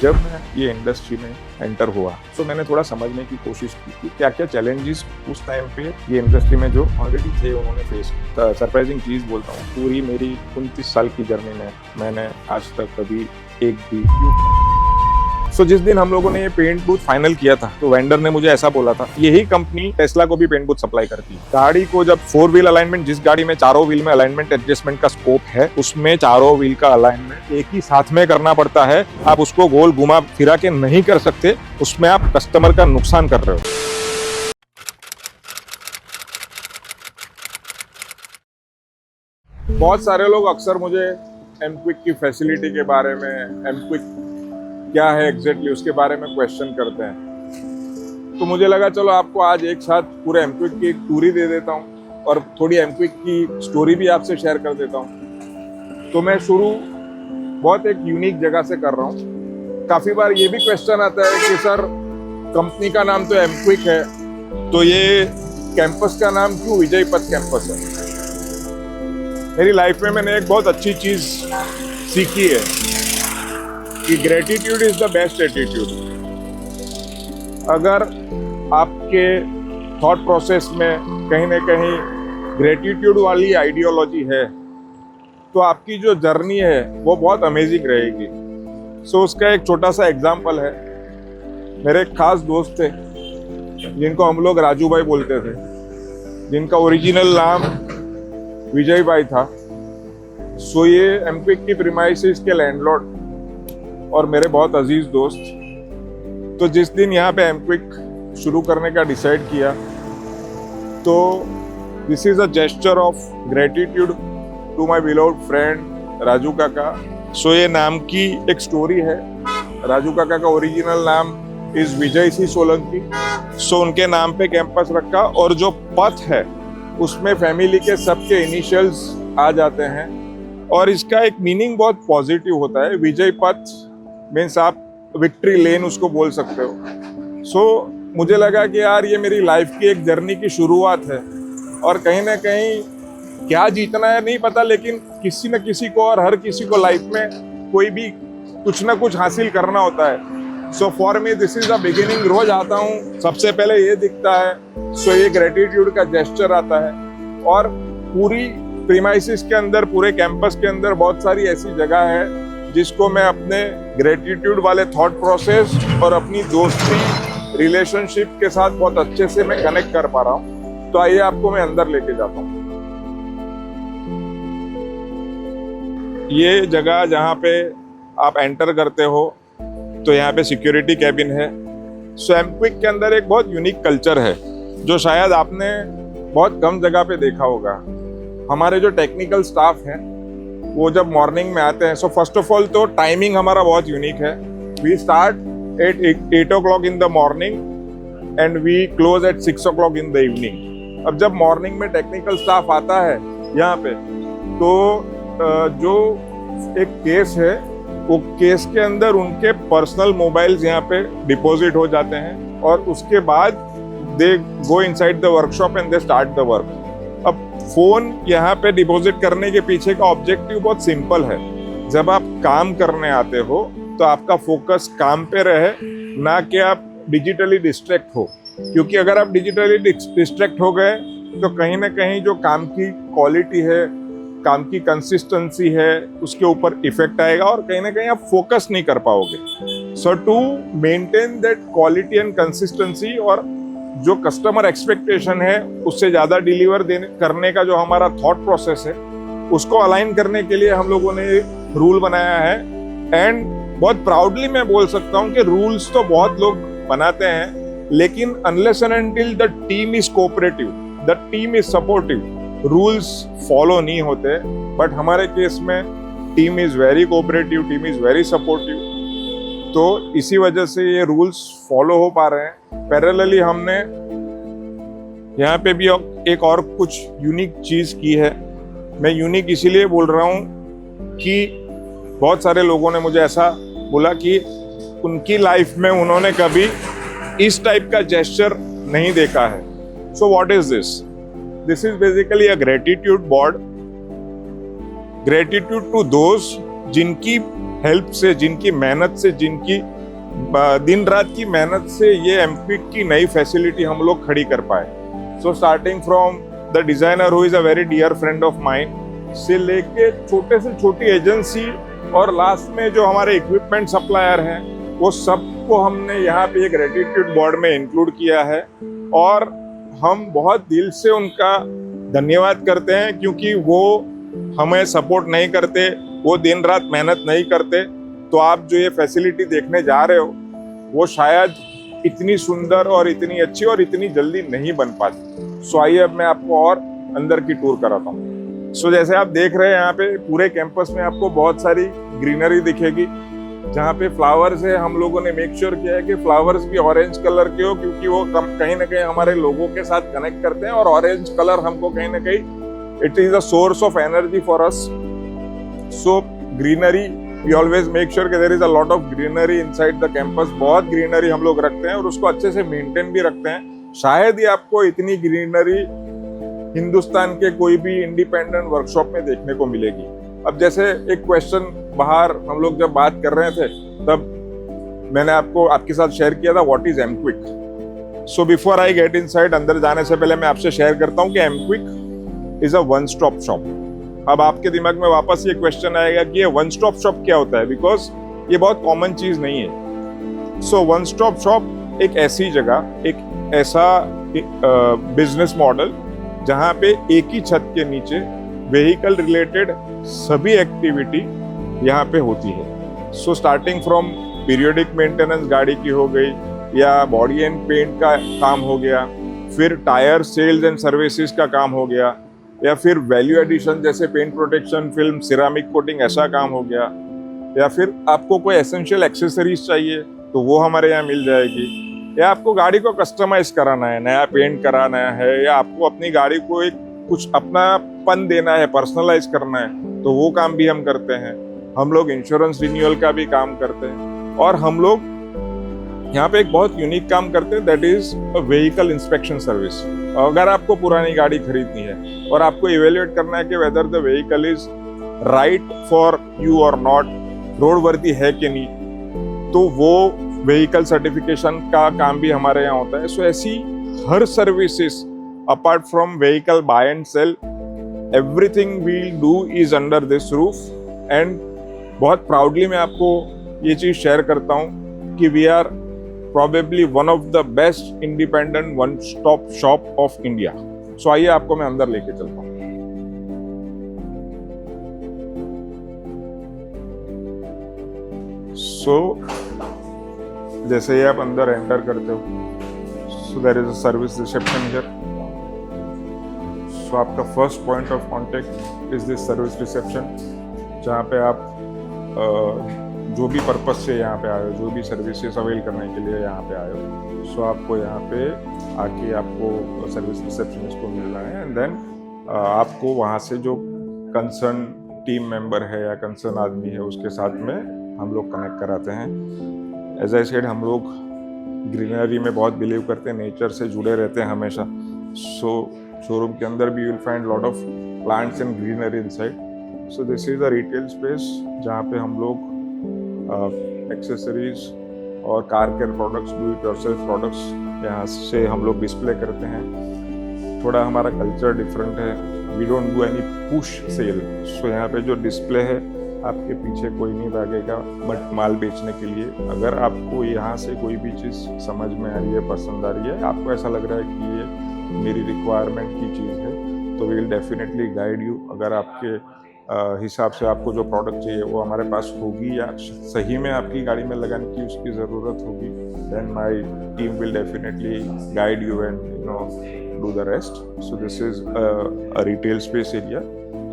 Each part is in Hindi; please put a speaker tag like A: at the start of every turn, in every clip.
A: जब मैं ये इंडस्ट्री में एंटर हुआ तो मैंने थोड़ा समझने की कोशिश की कि क्या क्या चैलेंजेस उस टाइम पे ये इंडस्ट्री में जो ऑलरेडी थे उन्होंने फेस किया। सरप्राइजिंग चीज़ बोलता हूँ, पूरी मेरी 29 साल की जर्नी में मैंने आज तक कभी एक भी जिस दिन हम लोगों ने ये पेंट बूथ फाइनल किया था तो वेंडर ने मुझे ऐसा बोला था, यही कंपनी टेस्ला को भी पेंट बूथ सप्लाई करती है। गाड़ी को जब 4 व्हील अलाइनमेंट, जिस गाड़ी में चारों व्हील में अलाइनमेंट एडजस्टमेंट का स्कोप है, उसमें चारों व्हील का अलाइनमेंट एक ही साथ में करना पड़ता है। आप उसको गोल घुमा फिरा के नहीं कर सकते, उसमें आप कस्टमर का नुकसान कर रहे हो। बहुत सारे लोग अक्सर मुझे एमक्विक की फैसिलिटी के बारे में, एमक्विक क्या है एग्जैक्टली उसके बारे में क्वेश्चन करते हैं। तो मुझे लगा चलो आपको आज एक साथ पूरे एमक्विक की एक टूरी दे देता हूँ और थोड़ी एमक्विक की स्टोरी भी आपसे शेयर कर देता हूँ। तो मैं शुरू बहुत एक यूनिक जगह से कर रहा हूँ। काफ़ी बार ये भी क्वेश्चन आता है कि सर कंपनी का नाम तो एमक्विक है, तो ये कैंपस का नाम क्यों विजय पथ कैंपस है। मेरी लाइफ में मैंने एक बहुत अच्छी चीज़ सीखी है कि gratitude is the best attitude. अगर आपके थॉट प्रोसेस में कहीं ना कहीं ग्रेटिट्यूड वाली आइडियोलॉजी है तो आपकी जो जर्नी है वो बहुत अमेजिंग रहेगी। उसका एक छोटा सा एग्जाम्पल है। मेरे एक खास दोस्त थे जिनको हम लोग राजू भाई बोलते थे, जिनका ओरिजिनल नाम विजय भाई था। ये एमक्विक की प्रीमाइसेस के लैंडलॉर्ड और मेरे बहुत अजीज दोस्त। तो जिस दिन यहाँ पे एमक्विक शुरू करने का डिसाइड किया तो this is a gesture of gratitude to my beloved friend Raju काका। ये नाम की एक स्टोरी है। राजू काका का ओरिजिनल नाम इज विजय सी सोलंकी। उनके नाम पे कैंपस रखा और जो पथ है उसमें फैमिली के सबके इनिशियल्स आ जाते हैं और इसका एक मीनिंग बहुत पॉजिटिव होता है। विजय पथ मीन्स आप विक्ट्री लेन उसको बोल सकते हो। मुझे लगा कि यार ये मेरी लाइफ की एक जर्नी की शुरुआत है और कहीं ना कहीं क्या जीतना है नहीं पता, लेकिन किसी न किसी को और हर किसी को लाइफ में कोई भी कुछ ना कुछ हासिल करना होता है। For me this is the beginning. रोज आता हूँ, सबसे पहले ये दिखता है, ये ग्रेटिट्यूड का जेस्चर आता है। और पूरी प्रीमाइसिस के अंदर, पूरे कैंपस के अंदर बहुत सारी ऐसी जगह है जिसको मैं अपने ग्रेटिट्यूड वाले थॉट प्रोसेस और अपनी दोस्ती रिलेशनशिप के साथ बहुत अच्छे से मैं कनेक्ट कर पा रहा हूँ। तो आइए आपको मैं अंदर लेके जाता हूँ। ये जगह जहाँ पे आप एंटर करते हो तो यहाँ पे सिक्योरिटी कैबिन है। एमक्विक के अंदर एक बहुत यूनिक कल्चर है जो शायद आपने बहुत कम जगह पे देखा होगा। हमारे जो टेक्निकल स्टाफ हैं वो जब मॉर्निंग में आते हैं, फर्स्ट ऑफ ऑल तो टाइमिंग हमारा बहुत यूनिक है। We start at 8 o'clock in the morning and we close at 6 o'clock in the evening. अब जब मॉर्निंग में टेक्निकल स्टाफ आता है यहाँ पे तो जो एक केस है वो केस के अंदर उनके पर्सनल मोबाइल्स यहाँ पे डिपॉजिट हो जाते हैं और उसके बाद they go inside the workshop and they start the work. अब फोन यहाँ पे डिपॉजिट करने के पीछे का ऑब्जेक्टिव बहुत सिंपल है। जब आप काम करने आते हो तो आपका फोकस काम पे रहे, ना कि आप डिजिटली डिस्ट्रैक्ट हो। क्योंकि अगर आप डिजिटली डिस्ट्रैक्ट हो गए तो कहीं ना कहीं जो काम की क्वालिटी है, काम की कंसिस्टेंसी है, उसके ऊपर इफेक्ट आएगा और कहीं ना कहीं आप फोकस नहीं कर पाओगे। To maintain that quality and consistency और जो कस्टमर एक्सपेक्टेशन है उससे ज़्यादा डिलीवर करने का जो हमारा थॉट प्रोसेस है उसको अलाइन करने के लिए हम लोगों ने रूल बनाया है। एंड बहुत प्राउडली मैं बोल सकता हूँ कि रूल्स तो बहुत लोग बनाते हैं, लेकिन unless and until the team is cooperative, the team is supportive, rules follow नहीं होते। बट हमारे केस में team is very cooperative, team is very supportive. तो इसी वजह से ये रूल्स फॉलो हो पा रहे हैं। पैरेलली हमने यहाँ पे भी एक और कुछ यूनिक चीज़ की है। मैं यूनिक इसीलिए बोल रहा हूँ कि बहुत सारे लोगों ने मुझे ऐसा बोला कि उनकी लाइफ में उन्होंने कभी इस टाइप का जेस्चर नहीं देखा है। What is this? This is basically a gratitude board. Gratitude to those जिनकी हेल्प से, जिनकी मेहनत से, जिनकी दिन रात की मेहनत से ये एमक्विक की नई फैसिलिटी हम लोग खड़ी कर पाए। So starting from the designer who is a very dear friend of mine से लेके छोटे से छोटी एजेंसी और लास्ट में जो हमारे इक्विपमेंट सप्लायर हैं, वो सबको हमने यहाँ पे एक ग्रेटिट्यूड बोर्ड में इंक्लूड किया है और हम बहुत दिल से उनका धन्यवाद करते हैं, क्योंकि वो हमें सपोर्ट नहीं करते, वो दिन रात मेहनत नहीं करते तो आप जो ये फैसिलिटी देखने जा रहे हो वो शायद इतनी सुंदर और इतनी अच्छी और इतनी जल्दी नहीं बन पाती। सो आइए अब मैं आपको और अंदर की टूर कराता हूँ। सो जैसे आप देख रहे हैं यहाँ पे पूरे कैंपस में आपको बहुत सारी ग्रीनरी दिखेगी, जहाँ पे फ्लावर्स है। हम लोगों ने मेक श्योर किया है कि फ्लावर्स भी ऑरेंज कलर के हो, क्योंकि वो कहीं ना कहीं हमारे लोगों के साथ कनेक्ट करते हैं और ऑरेंज कलर हमको कहीं ना कहीं it is a source of energy for us. So greenery we always make sure कि there is a lot of greenery inside the campus। बहुत ग्रीनरी हम लोग रखते हैं और उसको अच्छे से मेंटेन भी रखते हैं। शायद ही आपको इतनी ग्रीनरी हिंदुस्तान के कोई भी इंडिपेंडेंट वर्कशॉप में देखने को मिलेगी। अब जैसे एक क्वेश्चन बाहर हम लोग जब बात कर रहे थे तब मैंने आपके साथ शेयर किया था what is MQuick. So before I get inside, अंदर जाने से पहले मैं आपसे शेयर करता हूँ कि MQuick is a one stop shop. अब आपके दिमाग में वापस ये क्वेश्चन आएगा कि ये वन स्टॉप शॉप क्या होता है, बिकॉज ये बहुत कॉमन चीज नहीं है। सो वन स्टॉप शॉप एक ऐसी जगह, एक ऐसा बिजनेस मॉडल जहां पे एक ही छत के नीचे व्हीकल रिलेटेड सभी एक्टिविटी यहाँ पे होती है। सो स्टार्टिंग फ्रॉम पीरियोडिक मेंटेनेंस गाड़ी की हो गई, या बॉडी एंड पेंट का काम हो गया, फिर टायर सेल्स एंड सर्विसेज का काम हो गया, या फिर वैल्यू एडिशन जैसे paint protection, film, ceramic coating ऐसा काम हो गया, या फिर आपको कोई एसेंशियल एक्सेसरीज चाहिए तो वो हमारे यहाँ मिल जाएगी, या आपको गाड़ी को कस्टमाइज कराना है, नया पेंट कराना है, या आपको अपनी गाड़ी को एक कुछ अपनापन देना है, पर्सनलाइज करना है, तो वो काम भी हम करते हैं। हम लोग इंश्योरेंस रिन्यूअल का भी काम करते हैं और हम लोग यहाँ पे एक बहुत यूनिक काम करते हैं, that is vehicle inspection service. अगर आपको पुरानी गाड़ी खरीदनी है और आपको इवेल्युएट करना है कि whether the vehicle is right for you और नॉट, रोड वर्दी है कि नहीं, तो वो व्हीकल सर्टिफिकेशन का काम भी हमारे यहाँ होता है। सो ऐसी हर services apart from vehicle buy and sale, everything we do is under this roof. And बहुत प्राउडली मैं आपको ये चीज शेयर करता हूँ कि we are probably one of the best independent one-stop shop of India। So आइए आपको मैं अंदर लेके चलता हूँ। So जैसे ही आप अंदर एंटर करते हो, so there is a service reception here। So आपका first point of contact is this service reception, जहाँ पे आप जो भी पर्पस से यहाँ पे आए हो, जो भी सर्विसेज अवेल करने के लिए यहाँ पे आए हो, सो आपको यहाँ पे आके आपको सर्विस रिसेप्शनिस्ट को मिलना है। एंड देन आपको वहाँ से जो कंसर्न टीम मेंबर है या कंसर्न आदमी है उसके साथ में हम लोग कनेक्ट कराते हैं। एज आई सेड, हम लोग ग्रीनरी में बहुत बिलीव करते हैं, नेचर से जुड़े रहते हैं हमेशा। सो शोरूम के अंदर भी you will find lot of plants and greenery inside. So this is a retail space जहाँ पे हम लोग एक्सेसरीज और car care products, do it yourself products यहाँ से हम लोग डिस्प्ले करते हैं। थोड़ा हमारा कल्चर डिफरेंट है, we don't do any push sale. So यहाँ पे जो डिस्प्ले है आपके पीछे कोई नहीं भागेगा, बट माल बेचने के लिए अगर आपको यहाँ से कोई भी चीज़ समझ में आ रही है, पसंद आ रही है, आपको ऐसा लग रहा है कि ये मेरी रिक्वायरमेंट की चीज़ है, तो we will definitely guide you. अगर आपके हिसाब से आपको जो प्रोडक्ट चाहिए वो हमारे पास होगी या सही में आपकी गाड़ी में लगाने की उसकी ज़रूरत होगी, then my team will definitely guide you and do the rest. So this is a retail space area.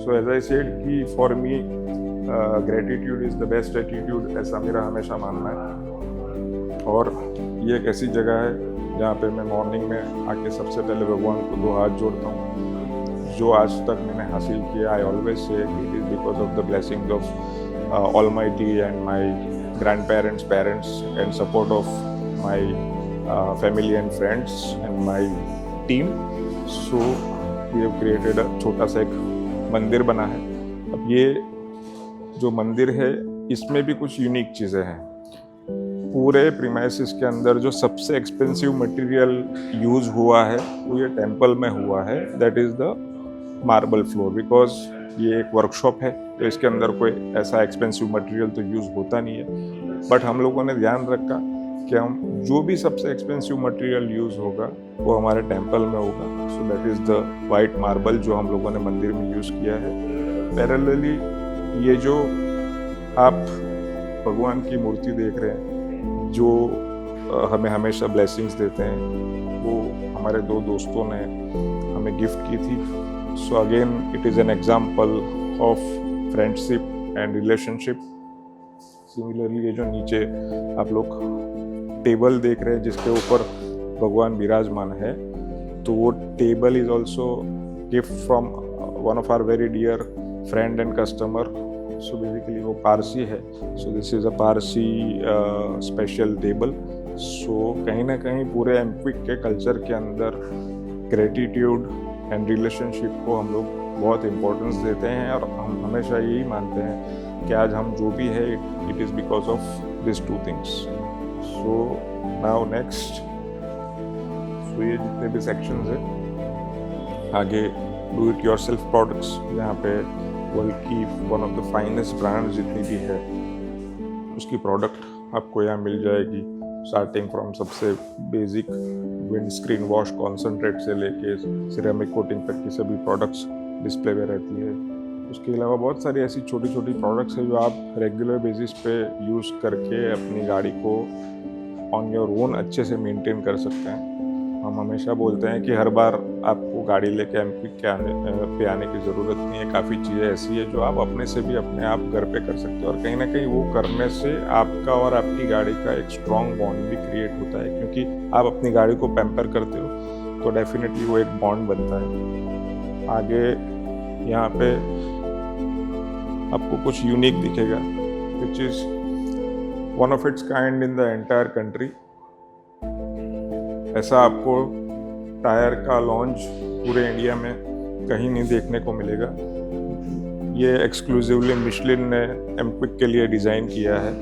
A: So as I said कि for me gratitude is the best attitude, ऐसा मेरा हमेशा मानना है। और ये एक ऐसी जगह है जहाँ पे मैं मॉर्निंग में आके सबसे पहले भगवान को 2 हाथ जोड़ता हूँ। जो आज तक मैंने हासिल किया, I always say it is because of the blessings of almighty and my grandparents, parents and support of my family and friends and my team. So we have created छोटा सा एक मंदिर बना है। अब ये जो मंदिर है इसमें भी कुछ यूनिक चीज़ें हैं। पूरे प्रीमाइसिस के अंदर जो सबसे एक्सपेंसिव मटेरियल यूज़ हुआ है वो ये टेम्पल में हुआ है, that is the marble floor. Because ये एक वर्कशॉप है तो इसके अंदर कोई ऐसा एक्सपेंसिव मटेरियल तो यूज़ होता नहीं है, बट हम लोगों ने ध्यान रखा कि हम जो भी सबसे एक्सपेंसिव मटेरियल यूज़ होगा वो हमारे टेम्पल में होगा। So that is the white marble जो हम लोगों ने मंदिर में यूज़ किया है। पैरेलली ये जो आप भगवान की मूर्ति देख रहे हैं जो हमें हमेशा ब्लेसिंग्स देते हैं, वो हमारे दो दोस्तों ने हमें गिफ्ट की थी। So again it is an example of friendship and relationship. Similarly ये जो नीचे आप लोग टेबल देख रहे हैं जिसके ऊपर भगवान विराजमान है, तो वो table is also gift from one of our very dear friend and customer. So basically वो पारसी है, so this is a Parsi special table. So कहीं ना कहीं पूरे एमक्विक के कल्चर के अंदर ग्रेटिट्यूड एंड रिलेशनशिप को हम लोग बहुत इम्पोर्टेंस देते हैं, और हम हमेशा यही मानते हैं कि आज हम जो भी है it is because of this two things. So now next, so ये जितने भी सेक्शंस हैं आगे, do it yourself products, यहाँ पे वर्ल्ड की one of the finest brand जितनी भी है उसकी प्रोडक्ट आपको यहाँ मिल जाएगी, स्टार्टिंग फ्रॉम सबसे basic windscreen wash concentrate से लेके सिरेमिक कोटिंग तक की सभी प्रोडक्ट्स डिस्प्ले में रहती है। उसके अलावा बहुत सारी ऐसी छोटी छोटी प्रोडक्ट्स हैं जो आप रेगुलर बेसिस पे यूज़ करके अपनी गाड़ी को ऑन योर ओन अच्छे से मेंटेन कर सकते हैं। हम हमेशा बोलते हैं कि हर बार आपको गाड़ी लेके एमक्विक पे आने की ज़रूरत नहीं है। काफ़ी चीज़ें ऐसी है जो आप अपने से भी अपने आप घर पे कर सकते हो, और कहीं ना कहीं वो करने से आपका और आपकी गाड़ी का एक स्ट्रॉन्ग बॉन्ड भी क्रिएट होता है, क्योंकि आप अपनी गाड़ी को पैम्पर करते हो तो डेफिनेटली वो एक बॉन्ड बनता है। आगे यहाँ पे आपको कुछ यूनिक दिखेगा which is one of its kind in the entire country. ऐसा आपको टायर का लॉन्च पूरे इंडिया में कहीं नहीं देखने को मिलेगा। ये एक्सक्लूसिवली मिशलिन ने एमक्विक के लिए डिज़ाइन किया है।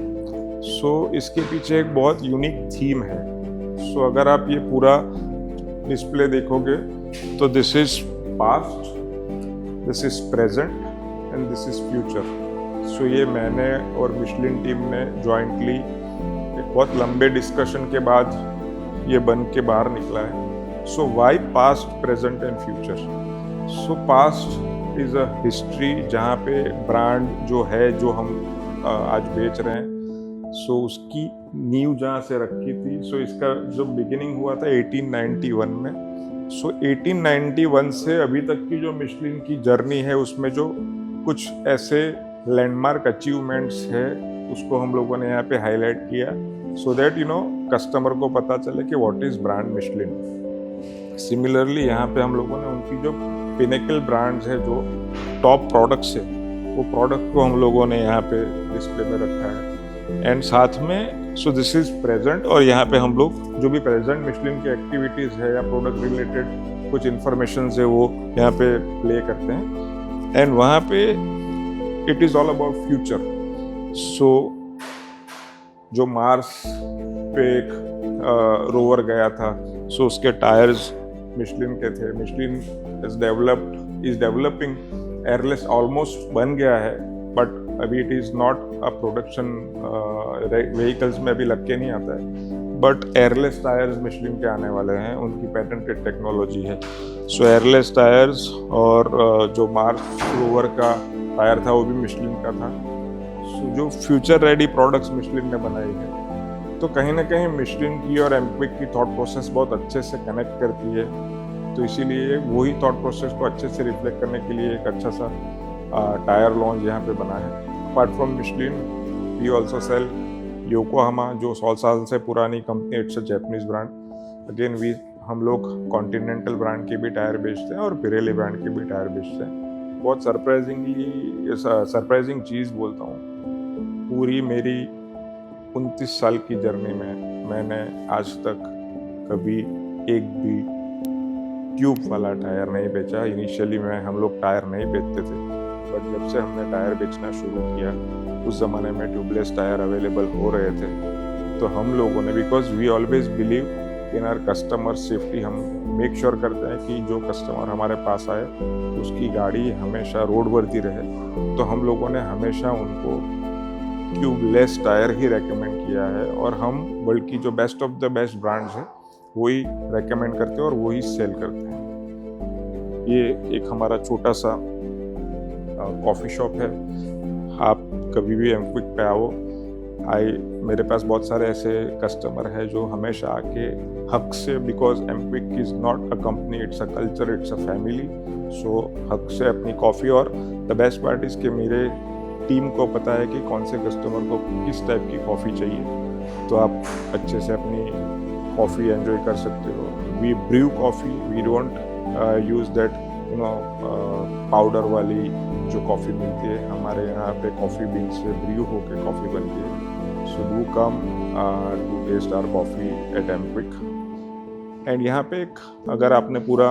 A: सो इसके पीछे एक बहुत यूनिक थीम है। सो अगर आप ये पूरा डिस्प्ले देखोगे तो this is past, this is present and this is future. So ये मैंने और मिशलिन टीम ने जॉइंटली एक बहुत लंबे डिस्कशन के बाद ये बन के बाहर निकला है। So why past, present and future? So past is a history जहाँ पे ब्रांड जो है जो हम आज बेच रहे हैं, सो उसकी नींव जहाँ से रखी थी। सो इसका जो बिगिनिंग हुआ था 1891 में। सो 1891 से अभी तक की जो मिशलिन की जर्नी है उसमें जो कुछ ऐसे लैंडमार्क अचीवमेंट्स है उसको हम लोगों ने यहाँ पे हाईलाइट किया, सो दैट कस्टमर को पता चले कि what is brand Michelin. Similarly यहाँ पे हम लोगों ने उनकी जो पिनेकल ब्रांड्स है, जो टॉप प्रोडक्ट्स है, वो प्रोडक्ट को हम लोगों ने यहाँ पे डिस्प्ले में रखा है। एंड साथ में सो दिस इज़ प्रेजेंट, और यहाँ पे हम लोग जो भी प्रेजेंट मिशलिन की एक्टिविटीज़ है या प्रोडक्ट रिलेटेड कुछ इन्फॉर्मेशन है वो यहाँ पे प्ले करते हैं। एंड वहाँ पे it is all about future. So जो मार्स पे एक रोवर गया था, सो उसके टायर्स मिशलिन के थे। Michelin is developing airless, almost बन गया है, बट अभी it is not a production vehicles में अभी लग के नहीं आता है, बट एयरलेस टायर्स मिशलिन के आने वाले हैं, उनकी पेटेंटेड टेक्नोलॉजी है। सो एयरलेस टायर्स, और जो मार्स रोवर का टायर था वो भी मिशलिन का था। जो फ्यूचर रेडी प्रोडक्ट्स मिशलिन ने बनाई है, तो कहीं ना कहीं मिशलिन की और एमक्विक की थॉट प्रोसेस बहुत अच्छे से कनेक्ट करती है। तो इसीलिए वही थॉट प्रोसेस को अच्छे से रिफ्लेक्ट करने के लिए एक अच्छा सा टायर लॉन्च यहाँ पे बना है। Apart from Michelin we also sell Yokohama, जो 100 साल से पुरानी company, it's a Japanese brand. Again हम लोग कॉन्टिनेंटल ब्रांड के भी टायर बेचते हैं और पिरेली ब्रांड के भी टायर बेचते हैं। बहुत सरप्राइजिंग चीज़ बोलता हूँ, पूरी मेरी 29 साल की जर्नी में मैंने आज तक कभी एक भी ट्यूब वाला टायर नहीं बेचा। इनिशियली हम लोग टायर नहीं बेचते थे, बट जब से हमने टायर बेचना शुरू किया, उस ज़माने में ट्यूबलेस टायर अवेलेबल हो रहे थे, तो हम लोगों ने, because we always believe in our customer safety, हम मेक श्योर करते हैं कि जो कस्टमर हमारे पास आए उसकी गाड़ी हमेशा रोड वर्दी रहे, तो हम लोगों ने हमेशा उनको ट्यूबलेस टायर ही रेकमेंड किया है, और हम वर्ल्ड की जो best of the best brands हैं वही रेकमेंड करते हैं और वही सेल करते हैं। ये एक हमारा छोटा सा कॉफ़ी शॉप है। आप कभी भी एमक्विक पे आओ, मेरे पास बहुत सारे ऐसे कस्टमर हैं जो हमेशा आके हक से, because MQuick is not a company, it's a culture, it's a family, so हक से अपनी कॉफ़ी, और द बेस्ट पार्ट इज़ कि मेरे टीम को पता है कि कौन से कस्टमर को किस टाइप की कॉफ़ी चाहिए, तो आप अच्छे से अपनी कॉफ़ी एंजॉय कर सकते हो। We brew coffee, we don't use that powder वाली जो कॉफ़ी मिलती है, हमारे यहाँ पे कॉफ़ी बीन से ब्रू होकर कॉफ़ी बनती है। So do come to taste our coffee at MQuick. And यहाँ पे एक, अगर आपने पूरा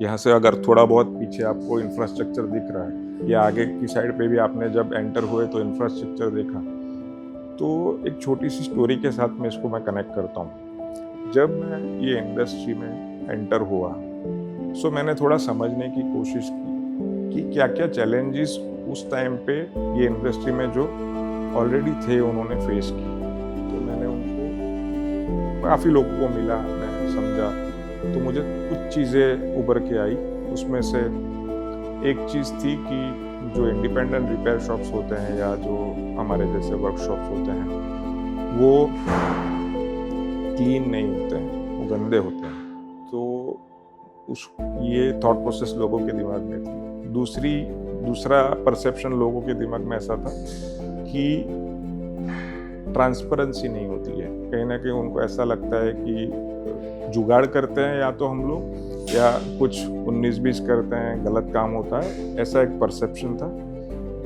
A: यहाँ से अगर थोड़ा बहुत पीछे आपको इंफ्रास्ट्रक्चर दिख रहा है, या आगे की साइड पे भी आपने जब एंटर हुए तो इंफ्रास्ट्रक्चर देखा, तो एक छोटी सी स्टोरी के साथ में इसको मैं कनेक्ट करता हूँ। जब मैं ये इंडस्ट्री में एंटर हुआ, सो मैंने थोड़ा समझने की कोशिश की कि क्या क्या चैलेंजेस उस टाइम पे ये इंडस्ट्री में जो ऑलरेडी थे उन्होंने फेस की। तो मैंने उनको, काफ़ी लोगों को मिला, मैं समझा, तो मुझे कुछ चीज़ें उभर के आई। उसमें से एक चीज़ थी कि जो इंडिपेंडेंट रिपेयर शॉप्स होते हैं या जो हमारे जैसे वर्कशॉप्स होते हैं, वो क्लीन नहीं होते हैं, वो गंदे होते हैं। तो ये थॉट प्रोसेस लोगों के दिमाग में थी। दूसरा परसेप्शन लोगों के दिमाग में ऐसा था कि ट्रांसपेरेंसी नहीं होती है। कहीं ना कहीं उनको ऐसा लगता है कि जुगाड़ करते हैं या तो हम लोग, या कुछ 19-20 करते हैं, गलत काम होता है, ऐसा एक परसेप्शन था।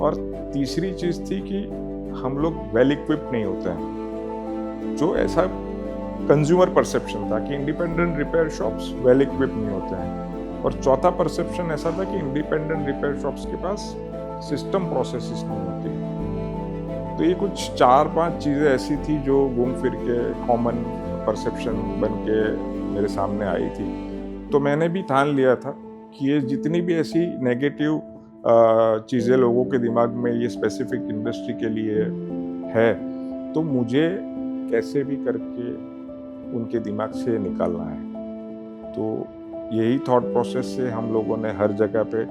A: और तीसरी चीज़ थी कि हम लोग वेल इक्विप्ड नहीं होते हैं, जो ऐसा कंज्यूमर परसेप्शन था कि independent repair shops well equipped नहीं होते हैं। और चौथा परसेप्शन ऐसा था कि इंडिपेंडेंट रिपेयर शॉप्स के पास सिस्टम प्रोसेसेस नहीं होती। तो ये कुछ 4-5 चीज़ें ऐसी थी जो घूम फिर के कॉमन परसेप्शन बन के मेरे सामने आई थी। तो मैंने भी ठान लिया था कि ये जितनी भी ऐसी नेगेटिव चीज़ें लोगों के दिमाग में ये स्पेसिफिक इंडस्ट्री के लिए है, तो मुझे कैसे भी करके उनके दिमाग से निकालना है। तो यही थॉट प्रोसेस से हम लोगों ने हर जगह पे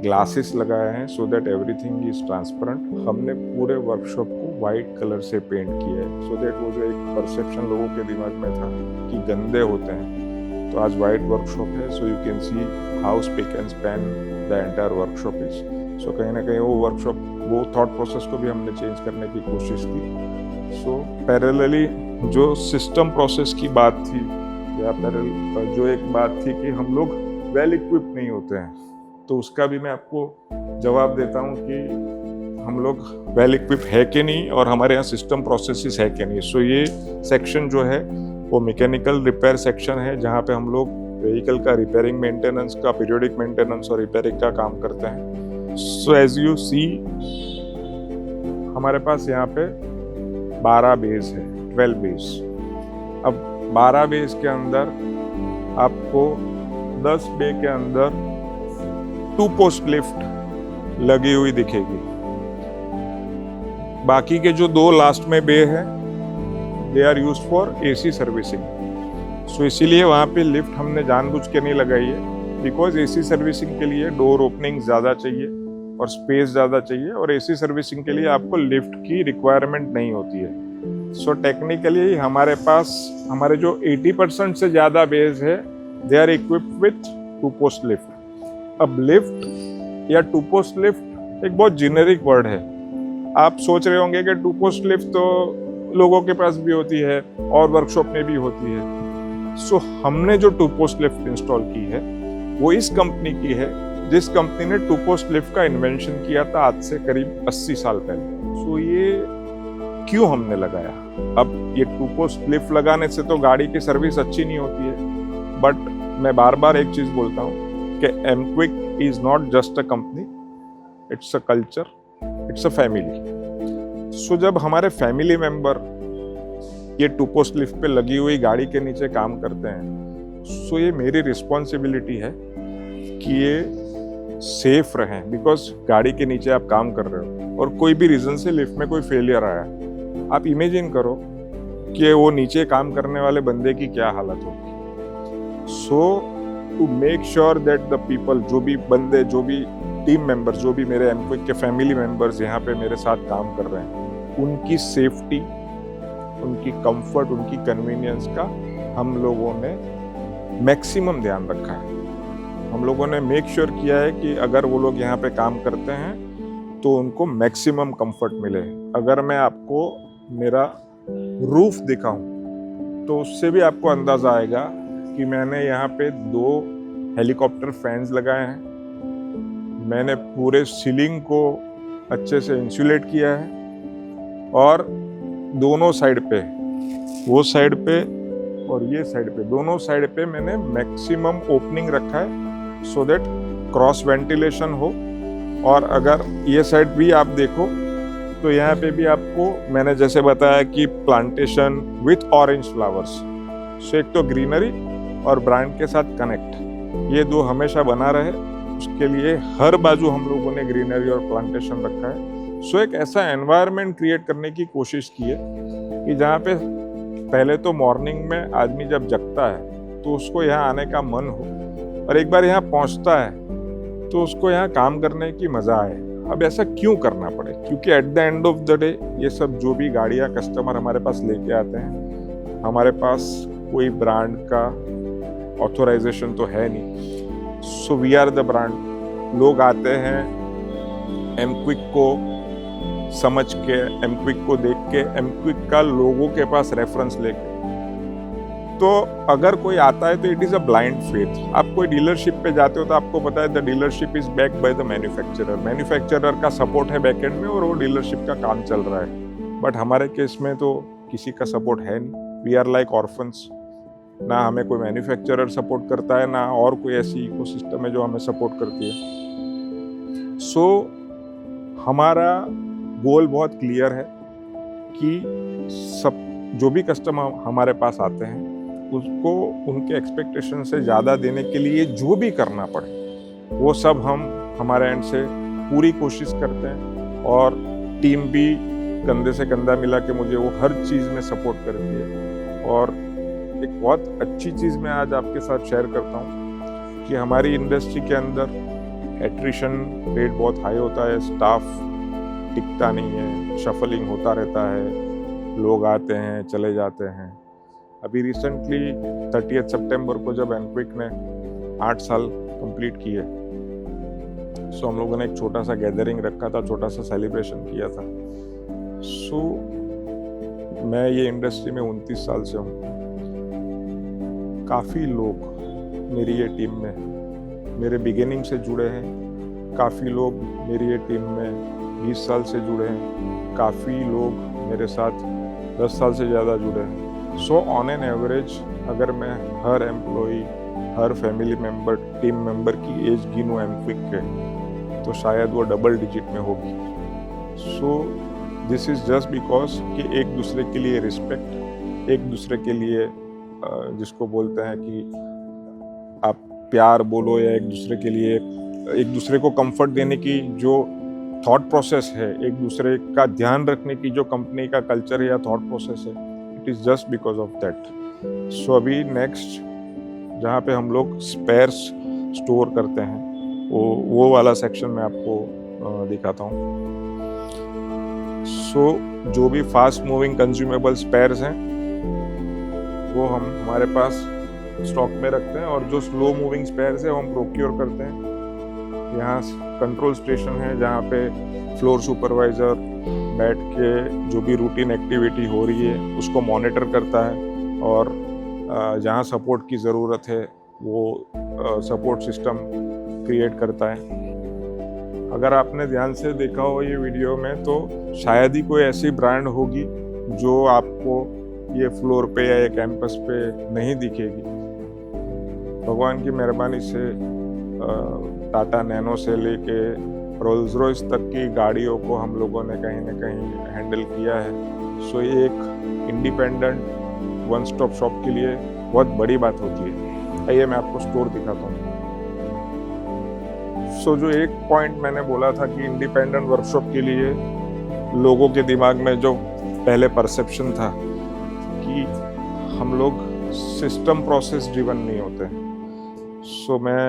A: ग्लासेस लगाए हैं, so that everything is transparent. हमने पूरे वर्कशॉप को वाइट कलर से पेंट किया है, सो दैट वो जो एक परसेप्शन लोगों के दिमाग में था कि गंदे होते हैं, तो आज वाइट वर्कशॉप है, so you can see how spick and span the entire workshop is. So कहीं ना कहीं वो वर्कशॉप, वो थॉट प्रोसेस को भी हमने चेंज करने की कोशिश की। सो पैरेलली जो सिस्टम प्रोसेस की बात थी, या जो एक बात थी कि हम लोग वेल इक्विप्ड नहीं होते हैं, तो उसका भी मैं आपको जवाब देता हूँ कि हम लोग वेल इक्विप्ड है कि नहीं, और हमारे यहाँ सिस्टम प्रोसेसेस है कि नहीं। सो ये सेक्शन जो है वो मैकेनिकल रिपेयर सेक्शन है, जहाँ पे हम लोग व्हीकल का रिपेयरिंग, मेंटेनेंस का, पीरियोडिक मेंटेनेंस और रिपेयरिंग का काम करते हैं। सो एज यू सी, हमारे पास यहाँ पे 12 बेस है, 12 बेस। अब 12 बेस के अंदर आपको 10 बे के अंदर 2 पोस्ट लिफ्ट लगी हुई दिखेगी। बाकी के जो 2 लास्ट में बे है, they are used for AC servicing. So इसीलिए वहाँ पे लिफ्ट हमने जानबूझ के नहीं लगाई है, बिकॉज एसी सर्विसिंग के लिए डोर ओपनिंग ज़्यादा चाहिए और स्पेस ज़्यादा चाहिए, और एसी सर्विसिंग के लिए आपको लिफ्ट की रिक्वायरमेंट नहीं होती है। सो टेक्निकली हमारे पास, हमारे जो 80% से ज़्यादा बेस है, they are equipped with 2 post lift. अब लिफ्ट या 2 पोस्ट लिफ्ट एक बहुत जेनेरिक वर्ड है। आप सोच रहे होंगे कि 2 पोस्ट लिफ्ट तो लोगों के पास भी होती है और वर्कशॉप में भी होती है। सो हमने जो 2 पोस्ट लिफ्ट इंस्टॉल की है वो इस कंपनी की है जिस कंपनी ने 2 पोस्ट लिफ्ट का इन्वेंशन किया था आज से करीब 80 साल पहले। सो ये क्यों हमने लगाया? अब ये 2 पोस्ट लिफ्ट लगाने से तो गाड़ी की सर्विस अच्छी नहीं होती है, बट मैं बार बार एक चीज बोलता हूँ कि MQuick is not just a company, it's a culture, it's a family. So जब हमारे फैमिली मेंबर ये 2 पोस्ट लिफ्ट पे लगी हुई गाड़ी के नीचे काम करते हैं, सो ये मेरी रिस्पॉन्सिबिलिटी है कि ये सेफ रहें, बिकॉज गाड़ी के नीचे आप काम कर रहे हो और कोई भी रीजन से लिफ्ट में कोई फेलियर आया, आप इमेजिन करो कि वो नीचे काम करने वाले बंदे की क्या हालत होगी। So to make sure that the people, जो भी बंदे, जो भी टीम मेंबर्स, जो भी मेरे एमक्विक के फैमिली मेंबर्स यहाँ पे मेरे साथ काम कर रहे हैं, उनकी सेफ्टी, उनकी कंफर्ट, उनकी कन्वीनियंस का हम लोगों ने मैक्सिमम ध्यान रखा है। हम लोगों ने मेक श्योर किया है कि अगर वो लोग यहाँ पे काम करते हैं तो उनको मैक्सिमम कंफर्ट मिले। अगर मैं आपको मेरा रूफ दिखाऊं तो उससे भी आपको अंदाजा आएगा कि मैंने यहाँ पे 2 हेलीकॉप्टर फैंस लगाए हैं, मैंने पूरे सीलिंग को अच्छे से इंसुलेट किया है, और दोनों साइड पे, वो साइड पे और ये साइड पे, दोनों साइड पे मैंने मैक्सिमम ओपनिंग रखा है सो दैट क्रॉस वेंटिलेशन हो। और अगर ये साइड भी आप देखो तो यहाँ पे भी आपको मैंने जैसे बताया कि प्लांटेशन विथ ऑरेंज फ्लावर्स, सो एक तो ग्रीनरी और ब्रांड के साथ कनेक्ट, ये 2 हमेशा बना रहे, उसके लिए हर बाजू हम लोगों ने ग्रीनरी और प्लांटेशन रखा है। सो एक ऐसा एनवायरनमेंट क्रिएट करने की कोशिश की है कि जहाँ पे पहले तो मॉर्निंग में आदमी जब जगता है तो उसको यहाँ आने का मन हो, और एक बार यहाँ पहुँचता है तो उसको यहाँ काम करने की मज़ा आए। अब ऐसा क्यों करना पड़े, क्योंकि at the end of the day ये सब जो भी गाड़ियाँ कस्टमर हमारे पास लेके आते हैं, हमारे पास कोई ब्रांड का ऑथोराइजेशन तो है नहीं। So we are the brand. लोग आते हैं एमक्विक को समझ के, एमक्विक को देख के, एमक्विक का लोगों के पास रेफरेंस लेके। तो अगर कोई आता है तो it is a blind faith. आप कोई डीलरशिप पे जाते हो तो आपको पता है the dealership is backed by the manufacturer, manufacturer का सपोर्ट है बैक एंड में और वो डीलरशिप का काम चल रहा है। बट हमारे केस में तो किसी का सपोर्ट है नहीं, वी आर लाइक ऑर्फन्स। ना हमें कोई मैन्युफैक्चरर सपोर्ट करता है, ना और कोई ऐसी इकोसिस्टम है जो हमें सपोर्ट करती है। सो हमारा गोल बहुत क्लियर है कि सब जो भी कस्टमर हमारे पास आते हैं उसको उनके एक्सपेक्टेशन से ज़्यादा देने के लिए जो भी करना पड़े वो सब हम हमारे एंड से पूरी कोशिश करते हैं, और टीम भी कंधे से कंधा मिला के मुझे वो हर चीज़ में सपोर्ट करती है। और एक बहुत अच्छी चीज़ मैं आज आपके साथ शेयर करता हूँ कि हमारी इंडस्ट्री के अंदर एट्रिशन रेट बहुत हाई होता है, स्टाफ टिकता नहीं है, शफलिंग होता रहता है, लोग आते हैं चले जाते हैं। अभी रिसेंटली 30 सितंबर को जब एमक्विक ने 8 साल कंप्लीट किए, सो हम लोगों ने एक छोटा सा गैदरिंग रखा था, छोटा सा सेलिब्रेशन किया था। सो मैं ये इंडस्ट्री में 29 साल से हूँ। काफ़ी लोग मेरी ये टीम में मेरे बिगिनिंग से जुड़े हैं, काफ़ी लोग मेरी ये टीम में 20 साल से जुड़े हैं, काफ़ी लोग मेरे साथ 10 साल से ज़्यादा जुड़े हैं। सो ऑन एन एवरेज अगर मैं हर एम्प्लॉई, हर फैमिली मेम्बर, टीम मेंबर की एज गिनूँ एमक्विक के, तो शायद वो डबल डिजिट में होगी। सो दिस इज़ जस्ट बिकॉज कि एक दूसरे के लिए रिस्पेक्ट, एक दूसरे के लिए जिसको बोलते हैं कि आप प्यार बोलो, या एक दूसरे के लिए एक दूसरे को कंफर्ट देने की जो थॉट प्रोसेस है, एक दूसरे का ध्यान रखने की जो कंपनी का कल्चर है या थॉट प्रोसेस है, it is just because of that. So अभी नेक्स्ट जहाँ पे हम लोग स्पेयर्स स्टोर करते हैं वो वाला सेक्शन मैं आपको दिखाता हूँ। सो जो भी फास्ट मूविंग कंज्यूमेबल स्पेयर्स हैं वो हम हमारे पास स्टॉक में रखते हैं, और जो स्लो मूविंग स्पेयर्स है वो हम प्रोक्योर करते हैं। यहाँ कंट्रोल स्टेशन है जहाँ पे फ्लोर सुपरवाइज़र बैठ के जो भी रूटीन एक्टिविटी हो रही है उसको मॉनिटर करता है, और जहाँ सपोर्ट की ज़रूरत है वो सपोर्ट सिस्टम क्रिएट करता है। अगर आपने ध्यान से देखा हो ये वीडियो में तो शायद ही कोई ऐसी ब्रांड होगी जो आपको ये फ्लोर पे या ये कैंपस पे नहीं दिखेगी। भगवान की मेहरबानी से टाटा नैनो से लेके रोल्स रॉयस तक की गाड़ियों को हम लोगों ने कहीं ना कहीं हैंडल किया है। सो ये एक इंडिपेंडेंट वन स्टॉप शॉप के लिए बहुत बड़ी बात होती है। आइए मैं आपको स्टोर दिखाता हूँ। सो जो एक पॉइंट मैंने बोला था कि इंडिपेंडेंट वर्कशॉप के लिए लोगों के दिमाग में जो पहले परसेप्शन था कि हम लोग सिस्टम प्रोसेस ड्रिवन नहीं होते। सो मैं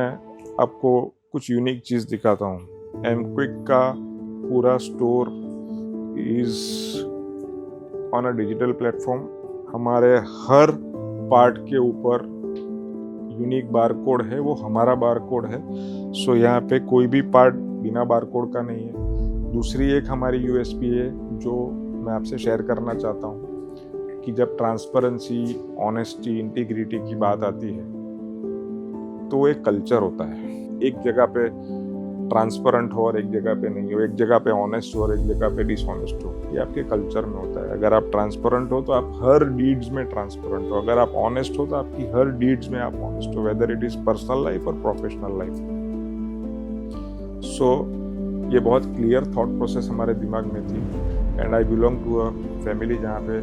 A: आपको कुछ यूनिक चीज़ दिखाता हूँ। एमक्विक का पूरा store is on a digital platform. हमारे हर पार्ट के ऊपर यूनिक बार कोड है, वो हमारा बार कोड है। सो यहाँ पे कोई भी पार्ट बिना बार कोड का नहीं है। दूसरी एक हमारी यूएसपी है जो मैं आपसे शेयर करना चाहता हूँ कि जब ट्रांसपेरेंसी, ऑनेस्टी, इंटीग्रिटी की बात आती है तो एक कल्चर होता है। एक जगह पे ट्रांसपेरेंट हो और एक जगह पे नहीं हो, एक जगह पे ऑनेस्ट हो और एक जगह पे डिसऑनेस्ट हो। ये आपके कल्चर में होता है। अगर आप ट्रांसपेरेंट हो तो आप हर डीड्स में ट्रांसपेरेंट हो। अगर आप ऑनेस्ट हो तो आपकी हर डीड्स में आप ऑनेस्ट हो, whether it is personal life और प्रोफेशनल लाइफ। सो ये बहुत क्लियर थॉट प्रोसेस हमारे दिमाग में थी। And I belong to a family जहाँ पे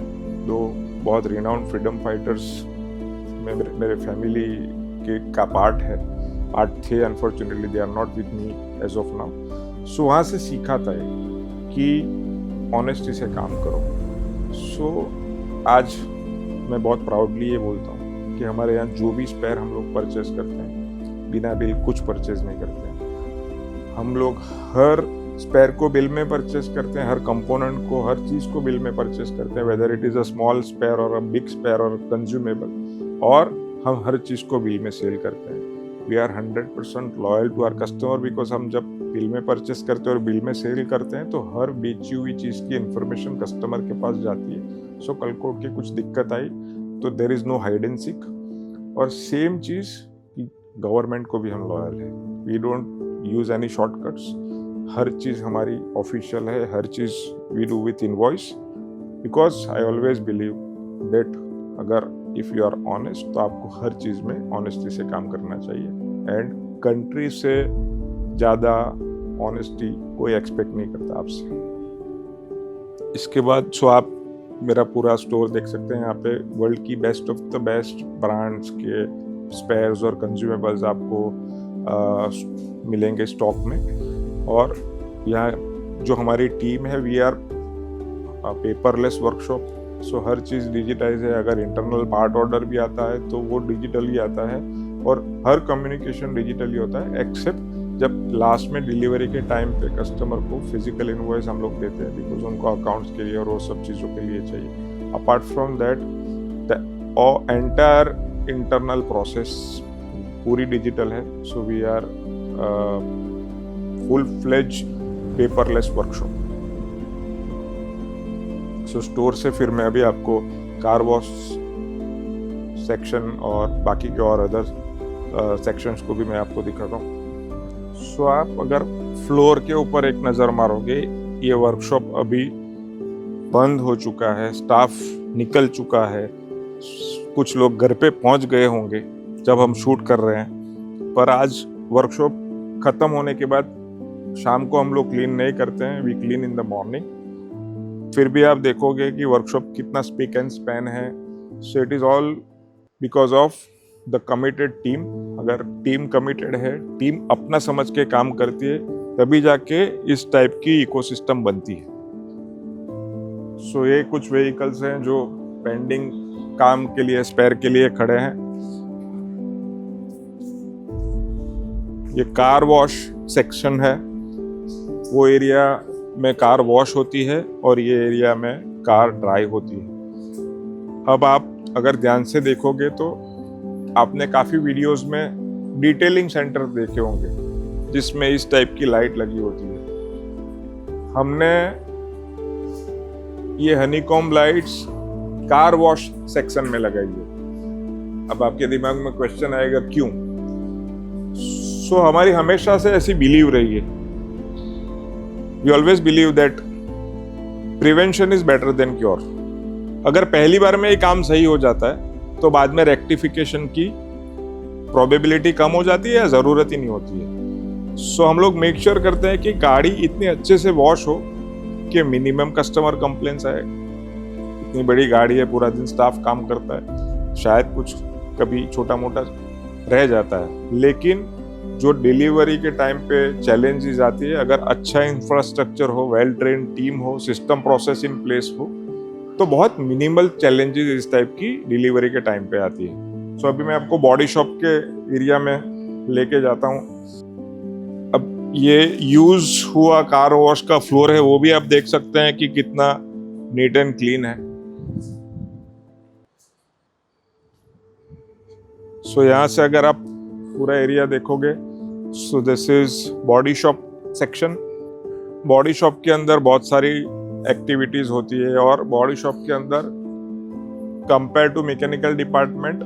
A: दो बहुत रिनाउंड फ्रीडम फाइटर्स मेरे फैमिली के का पार्ट थे। Unfortunately they are not with me as of now. So वहाँ से सीखा था कि ऑनेस्टी से काम करो। सो आज मैं बहुत प्राउडली ये बोलता हूँ कि हमारे यहाँ जो भी स्पेयर हम लोग परचेज करते हैं, बिना बिल कुछ परचेज नहीं करते हैं। हम लोग हर स्पेयर को बिल में परचेज करते हैं, हर कंपोनेंट को, हर चीज़ को बिल में परचेज करते हैं, whether it is a small spare or a big spare or consumable, और हम हर चीज़ को बिल में सेल करते हैं। We are 100% loyal to our customer because हम जब बिल में परचेस करते हैं और बिल में सेल करते हैं तो हर बेची हुई चीज़ की इंफॉर्मेशन कस्टमर के पास जाती है। सो कल को की कुछ दिक्कत आई तो there is no hide and seek. और सेम चीज़ गवर्नमेंट को भी हम लॉयल है। We don't use any shortcuts. हर चीज़ हमारी ऑफिशियल है, हर चीज़ we do with invoice because I always believe that अगर इफ़ यू आर ऑनेस्ट तो आपको हर चीज़ में ऑनेस्टी से काम करना चाहिए। एंड कंट्री से ज़्यादा ऑनेस्टी कोई एक्सपेक्ट नहीं करता आपसे। इसके बाद सो आप मेरा पूरा स्टोर देख सकते हैं। यहाँ पे वर्ल्ड की best of the best brands के स्पेयर्स और कंज्यूमेबल्स आपको मिलेंगे स्टॉक में। और यहाँ जो हमारी टीम है, we are paperless workshop. So हर चीज़ डिजिटाइज है। अगर इंटरनल पार्ट ऑर्डर भी आता है तो वो डिजिटली आता है और हर कम्युनिकेशन डिजिटली होता है, एक्सेप्ट जब लास्ट में डिलीवरी के टाइम पे कस्टमर को फिजिकल इनवॉइस हम लोग देते हैं बिकॉज उनको अकाउंट्स के लिए और वो सब चीज़ों के लिए चाहिए। Apart from that the entire internal process पूरी डिजिटल है। So we are full fledge paperless workshop. So store से फिर मैं अभी आपको कार वॉश सेक्शन और बाकी के और अदर सेक्शंस को भी मैं आपको दिखाता हूँ। सो आप अगर फ्लोर के ऊपर एक नज़र मारोगे, ये वर्कशॉप अभी बंद हो चुका है, स्टाफ निकल चुका है, कुछ लोग घर पे पहुंच गए होंगे जब हम शूट कर रहे हैं। पर आज वर्कशॉप ख़त्म होने के बाद शाम को हम लोग क्लीन नहीं करते हैं, we clean in the morning. फिर भी आप देखोगे कि वर्कशॉप कितना स्पिक एंड स्पैन है। सो it is all because of the committed team. अगर टीम कमिटेड है, टीम अपना समझ के काम करती है, तभी जाके इस टाइप की इकोसिस्टम बनती है। सो ये कुछ व्हीकल्स हैं जो पेंडिंग काम के लिए, स्पेयर के लिए खड़े हैं। ये कार वॉश सेक्शन है। वो एरिया में कार वॉश होती है और ये एरिया में कार ड्राई होती है। अब आप अगर ध्यान से देखोगे तो आपने काफ़ी वीडियोस में डिटेलिंग सेंटर देखे होंगे जिसमें इस टाइप की लाइट लगी होती है। हमने ये honeycomb lights car wash section में लगाई है। अब आपके दिमाग में क्वेश्चन आएगा क्यों? सो हमारी हमेशा से ऐसी बिलीव रही है। We always believe that prevention is better than cure. अगर पहली बार में ये काम सही हो जाता है तो बाद में रेक्टिफिकेशन की प्रोबेबिलिटी कम हो जाती है या ज़रूरत ही नहीं होती है। सो हम लोग मेक श्योर करते हैं कि गाड़ी इतनी अच्छे से वॉश हो कि मिनिमम कस्टमर कंप्लेंट्स आए। इतनी बड़ी गाड़ी है, पूरा दिन स्टाफ काम करता है, शायद कुछ कभी छोटा मोटा रह जाता है, लेकिन जो डिलीवरी के टाइम पे चैलेंजेस आती है, अगर अच्छा इंफ्रास्ट्रक्चर हो, वेल ट्रेन टीम हो, सिस्टम प्रोसेस इन प्लेस हो, तो बहुत मिनिमल चैलेंजेस इस टाइप की डिलीवरी के टाइम पे आती है। सो अभी मैं आपको बॉडी शॉप के एरिया में लेके जाता हूँ। अब ये यूज हुआ कार वॉश का फ्लोर है, वो भी आप देख सकते हैं कि कितना नीट एंड क्लीन है। सो यहाँ से अगर आप पूरा एरिया देखोगे, सो this is body shop section. Body shop के अंदर बहुत सारी एक्टिविटीज होती है और बॉडी शॉप के अंदर compare to mechanical department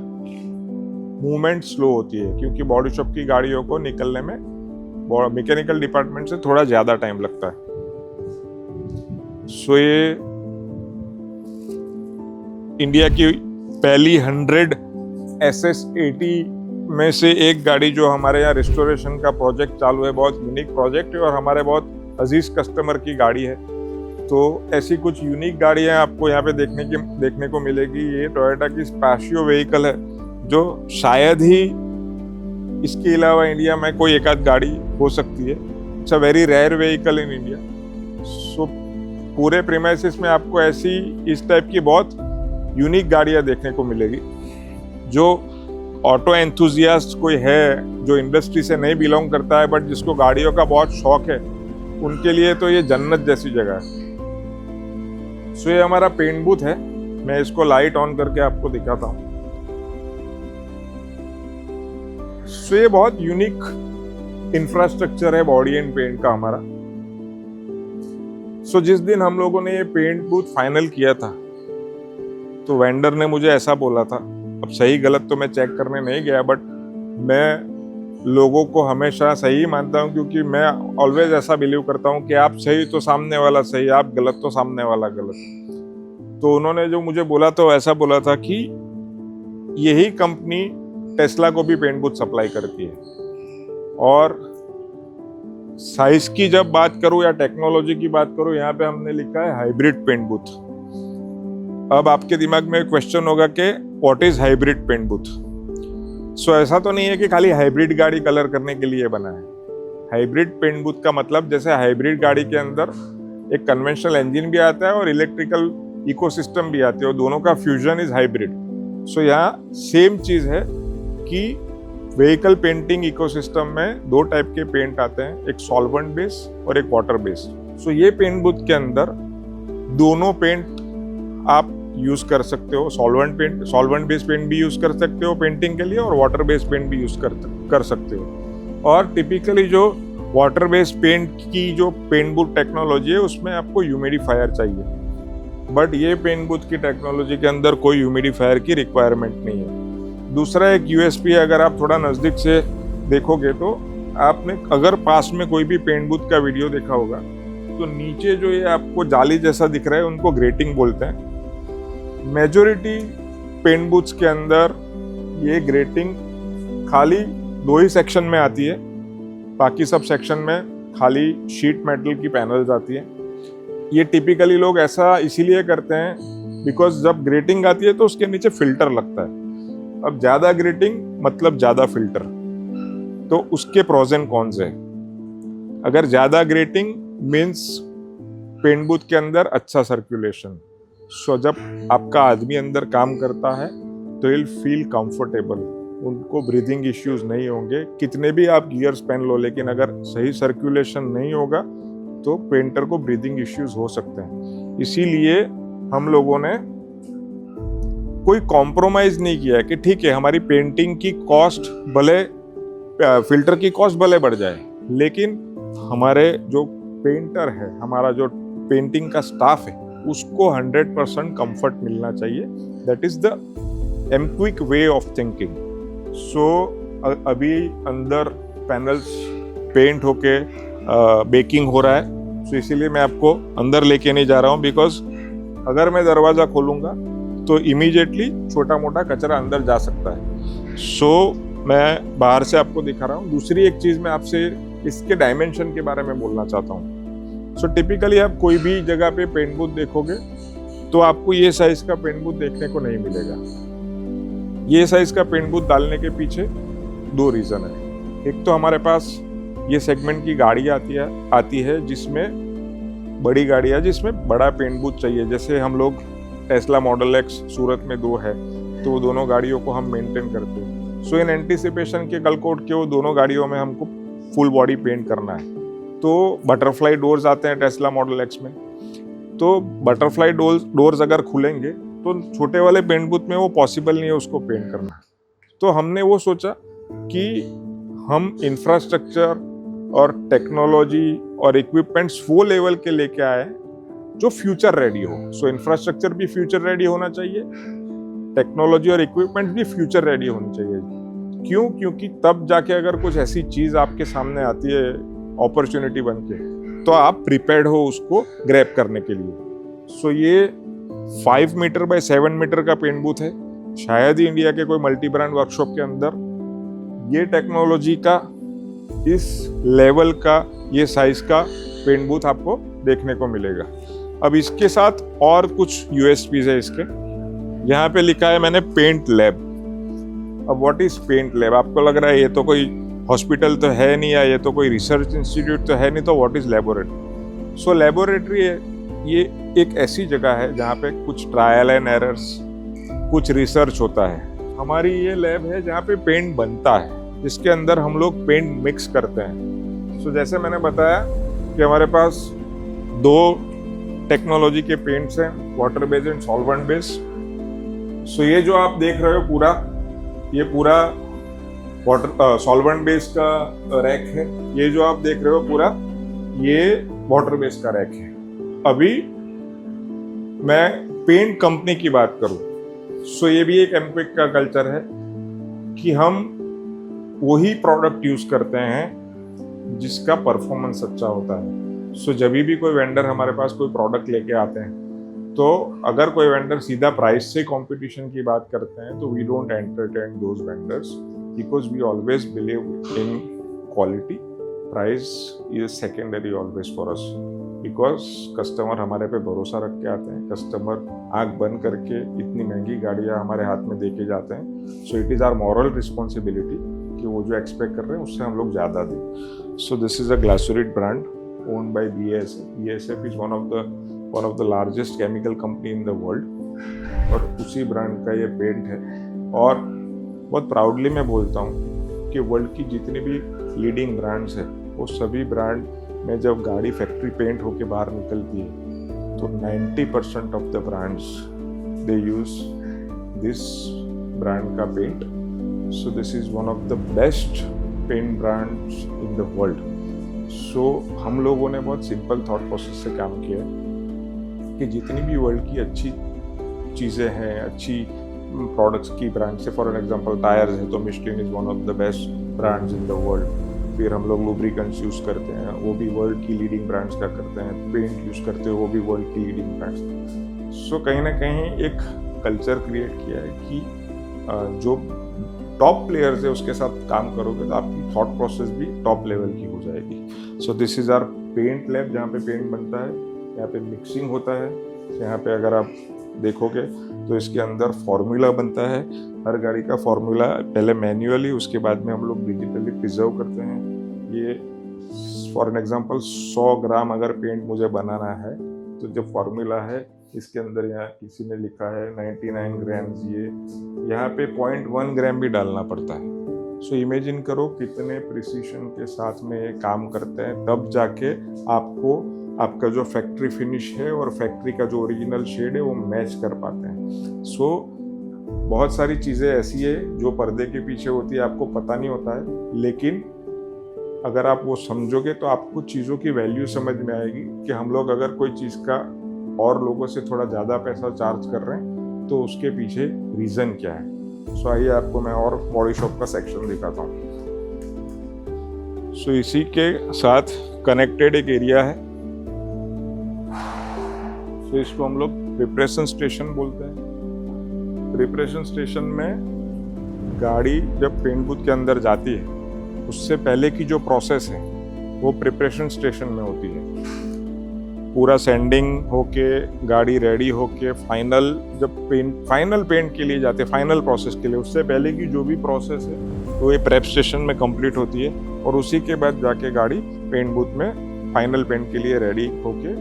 A: movement slow होती है, क्योंकि बॉडी शॉप की गाड़ियों को निकलने में मैकेनिकल डिपार्टमेंट से थोड़ा ज्यादा टाइम लगता है। सो ये इंडिया की पहली 100 SS80 में से एक गाड़ी जो हमारे यहाँ रिस्टोरेशन का प्रोजेक्ट चालू है, बहुत यूनिक प्रोजेक्ट है और हमारे बहुत अजीज कस्टमर की गाड़ी है। तो ऐसी कुछ यूनिक गाड़ियाँ आपको यहाँ पे देखने को मिलेगी। ये टोयोटा की स्पैशियो व्हीकल है, जो शायद ही इसके अलावा इंडिया में कोई एक आध गाड़ी हो सकती है। It's a very rare vehicle in India. So पूरे प्रीमाइसेस में आपको ऐसी इस टाइप की बहुत यूनिक गाड़ियाँ देखने को मिलेगी। जो ऑटो एंथुजियास्ट कोई है, जो इंडस्ट्री से नहीं बिलोंग करता है बट जिसको गाड़ियों का बहुत शौक है, उनके लिए तो ये जन्नत जैसी जगह है। सो ये हमारा पेंट बूथ है, मैं इसको लाइट ऑन करके आपको दिखाता हूँ। सो ये बहुत यूनिक इंफ्रास्ट्रक्चर है बॉडी एंड पेंट का हमारा। सो जिस दिन हम लोगों ने ये पेंट बूथ फाइनल किया था, तो वेंडर ने मुझे ऐसा बोला था, अब सही गलत तो मैं चेक करने नहीं गया, बट मैं लोगों को हमेशा सही मानता हूँ, क्योंकि मैं ऑलवेज ऐसा बिलीव करता हूँ कि आप सही तो सामने वाला सही, आप गलत तो सामने वाला गलत। तो उन्होंने जो मुझे बोला तो ऐसा बोला था कि यही कंपनी टेस्ला को भी पेंट बूथ सप्लाई करती है। और साइज की जब बात करूँ या टेक्नोलॉजी की बात करूँ, यहाँ पे हमने लिखा है हाइब्रिड पेंट बूथ। अब आपके दिमाग में क्वेश्चन होगा कि what is hybrid paint booth. So ऐसा तो नहीं है कि खाली हाइब्रिड गाड़ी कलर करने के लिए बना है। हाइब्रिड पेंट बूथ का मतलब, जैसे हाइब्रिड गाड़ी के अंदर एक कन्वेंशनल इंजन भी आता है और इलेक्ट्रिकल इकोसिस्टम भी आती है, और दोनों का फ्यूजन इज हाइब्रिड। सो यहाँ सेम चीज है कि व्हीकल पेंटिंग इकोसिस्टम में दो टाइप के पेंट आते हैं, एक सॉल्वेंट बेस और एक वाटर बेस। सो ये पेंट बूथ के अंदर दोनों पेंट आप यूज कर सकते हो। सॉल्वेंट बेस्ड पेंट भी यूज कर सकते हो पेंटिंग के लिए, और वाटर बेस्ड पेंट भी यूज कर सकते हो। और टिपिकली जो वाटर बेस्ड पेंट की जो पेंट बूथ टेक्नोलॉजी है, उसमें आपको ह्यूमिडिफायर चाहिए, बट ये पेंट बूथ की टेक्नोलॉजी के अंदर कोई ह्यूमिडिफायर की रिक्वायरमेंट नहीं है। दूसरा एक यूएसपी, अगर आप थोड़ा नजदीक से देखोगे तो आपने अगर पास में कोई भी पेंट बूथ का वीडियो देखा होगा, तो नीचे जो ये आपको जाली जैसा दिख रहा है, उनको ग्रेटिंग बोलते हैं। मेजॉरिटी पेंट बूथ्स के अंदर ये ग्रेटिंग खाली 2 ही सेक्शन में आती है, बाकी सब सेक्शन में खाली शीट मेटल की पैनल्स आती है। ये टिपिकली लोग ऐसा इसीलिए करते हैं बिकॉज जब ग्रेटिंग आती है तो उसके नीचे फिल्टर लगता है। अब ज्यादा ग्रेटिंग मतलब ज्यादा फिल्टर, तो उसके प्रोज एंड कॉन्स है। अगर ज्यादा ग्रेटिंग मीन्स पेंट बूथ के अंदर अच्छा सर्कुलेशन। सो जब आपका आदमी अंदर काम करता है तो विल फील कंफर्टेबल, उनको ब्रीदिंग इश्यूज नहीं होंगे। कितने भी आप गियर्स पहन लो, लेकिन अगर सही सर्कुलेशन नहीं होगा तो पेंटर को ब्रीदिंग इश्यूज हो सकते हैं। इसीलिए हम लोगों ने कोई कॉम्प्रोमाइज नहीं किया है कि ठीक है हमारी पेंटिंग की कॉस्ट भले, फिल्टर की कॉस्ट भले बढ़ जाए, लेकिन हमारे जो पेंटर है, हमारा जो पेंटिंग का स्टाफ है, उसको 100% कंफर्ट मिलना चाहिए। That is the MQuick way of thinking. So अभी अंदर पैनल्स पेंट होके बेकिंग हो रहा है, सो इसीलिए मैं आपको अंदर लेके नहीं जा रहा हूँ, बिकॉज अगर मैं दरवाजा खोलूंगा तो इमीडिएटली छोटा मोटा कचरा अंदर जा सकता है। सो मैं बाहर से आपको दिखा रहा हूँ। दूसरी एक चीज मैं आपसे इसके डायमेंशन के बारे में बोलना चाहता हूँ। सो टिपिकली आप कोई भी जगह पे पेंट बूथ देखोगे तो आपको ये साइज का पेंट बूथ देखने को नहीं मिलेगा। ये साइज का पेंट बूथ डालने के पीछे 2 रीजन है। एक तो हमारे पास ये सेगमेंट की गाड़ी आती है जिसमें बड़ी गाड़ियाँ जिसमें बड़ा पेंट बूथ चाहिए। जैसे हम लोग टेस्ला मॉडल एक्स सूरत में 2 है तो वो दोनों गाड़ियों को हम मेंटेन करते हैं। सो इन एंटीसिपेशन के कल कोट के वो दोनों गाड़ियों में हमको फुल बॉडी पेंट करना है। तो बटरफ्लाई डोर्स आते हैं टेस्ला मॉडल एक्स में, तो बटरफ्लाई डोर्स अगर खुलेंगे तो छोटे वाले पेंट बूथ में वो पॉसिबल नहीं है उसको पेंट करना। तो हमने वो सोचा कि हम इंफ्रास्ट्रक्चर और टेक्नोलॉजी और इक्विपमेंट्स वो लेवल के लेके आए जो फ्यूचर रेडी हो। सो इंफ्रास्ट्रक्चर भी फ्यूचर रेडी होना चाहिए, टेक्नोलॉजी और इक्विपमेंट भी फ्यूचर रेडी होनी चाहिए। क्यों? क्योंकि तब जाके अगर कुछ ऐसी चीज आपके सामने आती है अपॉर्चुनिटी बन के, तो आप प्रिपेयर्ड हो उसको ग्रैब करने के लिए। सो ये 5 मीटर बाय 7 मीटर का पेंट बूथ है। शायद ही इंडिया के कोई मल्टी ब्रांड वर्कशॉप के अंदर ये टेक्नोलॉजी का इस लेवल का ये साइज का पेंट बूथ आपको देखने को मिलेगा। अब इसके साथ और कुछ यूएसपीज है इसके। यहाँ पे लिखा है मैंने पेंट लैब। अब व्हाट इज पेंट लैब? आपको लग रहा है ये तो कोई हॉस्पिटल तो है नहीं या ये तो कोई रिसर्च इंस्टीट्यूट तो है नहीं, तो what is laboratory? So laboratory ये एक ऐसी जगह है जहाँ पे कुछ ट्रायल एंड एरर्स, कुछ रिसर्च होता है। हमारी ये लैब है जहाँ पे पेंट बनता है, जिसके अंदर हम लोग पेंट मिक्स करते हैं। सो जैसे मैंने बताया कि हमारे पास 2 टेक्नोलॉजी के पेंट्स हैं, water based and solvent based. So ये जो आप देख रहे हो ये पूरा वाटर सॉल्वेंट बेस्ड का रैक है। ये जो आप देख रहे हो ये वाटर बेस्ड का रैक है। अभी मैं पेंट कंपनी की बात करूं, सो ये भी एक एमक्विक का कल्चर है कि हम वही प्रोडक्ट यूज करते हैं जिसका परफॉर्मेंस अच्छा होता है। सो जब भी कोई वेंडर हमारे पास कोई प्रोडक्ट लेके आते हैं, तो अगर कोई वेंडर सीधा प्राइस से कंपटीशन की बात करते हैं तो we don't entertain those vendors, because we always believe in quality. Price is secondary always for us, because customer हमारे पे भरोसा रख के आते हैं। कस्टमर आंख बंद करके इतनी महंगी गाड़ियाँ हमारे हाथ में दे के जाते हैं। So it is our moral responsibility कि वो जो एक्सपेक्ट कर रहे हैं उससे हम लोग ज़्यादा दें। So this is a Glasurit brand owned by BASF. BASF is one of the largest chemical company in the world और उसी ब्रांड का ये पेंट है। और बहुत प्राउडली मैं बोलता हूँ कि वर्ल्ड की जितनी भी लीडिंग ब्रांड्स है वो सभी ब्रांड में जब गाड़ी फैक्ट्री पेंट होके बाहर निकलती है तो 90% of the brands they use this brand का paint. So this is one of the best paint brands in the world. So हम लोगों ने बहुत सिंपल थॉट प्रोसेस से काम किया है कि जितनी भी वर्ल्ड की अच्छी चीज़ें हैं, अच्छी प्रोडक्ट्स की ब्रांड से, फॉर एन एग्जांपल टायर्स है तो Michelin is one of the best brands in the world. फिर हम लोग लुब्रिकेंट्स यूज़ करते हैं, वो भी वर्ल्ड की लीडिंग ब्रांड्स का करते हैं। पेंट यूज़ करते हैं, वो भी वर्ल्ड की लीडिंग ब्रांड्स। सो कहीं ना कहीं एक कल्चर क्रिएट किया है कि जो टॉप प्लेयर्स है उसके साथ काम करोगे तो आपकी थॉट प्रोसेस भी टॉप लेवल की हो जाएगी। So this is our paint lab, जहाँ पे पेंट बनता है, यहाँ पे मिक्सिंग होता है। यहाँ पे अगर आप देखोगे तो इसके अंदर फॉर्मूला बनता है। हर गाड़ी का फॉर्मूला पहले मैन्युअली, उसके बाद में हम लोग डिजिटली प्रिजर्व करते हैं। ये फॉर एन एग्जांपल 100 ग्राम अगर पेंट मुझे बनाना है तो जो फॉर्मूला है इसके अंदर यहाँ किसी ने लिखा है 99 ग्राम्स, ये यहाँ पे 0.1 ग्राम भी डालना पड़ता है। सो इमेजिन करो कितने प्रिसीशन के साथ में ये काम करते हैं, तब जाके आपको आपका जो फैक्ट्री फिनिश है और फैक्ट्री का जो ओरिजिनल शेड है वो मैच कर पाते हैं। सो बहुत सारी चीज़ें ऐसी है जो पर्दे के पीछे होती है, आपको पता नहीं होता है, लेकिन अगर आप वो समझोगे तो आपको चीज़ों की वैल्यू समझ में आएगी कि हम लोग अगर कोई चीज़ का और लोगों से थोड़ा ज़्यादा पैसा चार्ज कर रहे हैं तो उसके पीछे रीज़न क्या है। सो आइए आपको मैं और बॉडी शॉप का सेक्शन दिखाता हूँ। सो इसी के साथ कनेक्टेड एक एरिया है। सो इसको हम लोग प्रिपरेशन स्टेशन बोलते हैं। प्रिपरेशन स्टेशन में गाड़ी जब पेंट बूथ के अंदर जाती है उससे पहले की जो प्रोसेस है वो प्रिपरेशन स्टेशन में होती है। पूरा सैंडिंग होके गाड़ी रेडी होके फाइनल पेंट के लिए जाते हैं, फाइनल प्रोसेस के लिए। उससे पहले की जो भी प्रोसेस है वो ये प्रेप स्टेशन में कंप्लीट होती है और उसी के बाद जाके गाड़ी पेंट बूथ में फाइनल पेंट के लिए रेडी होके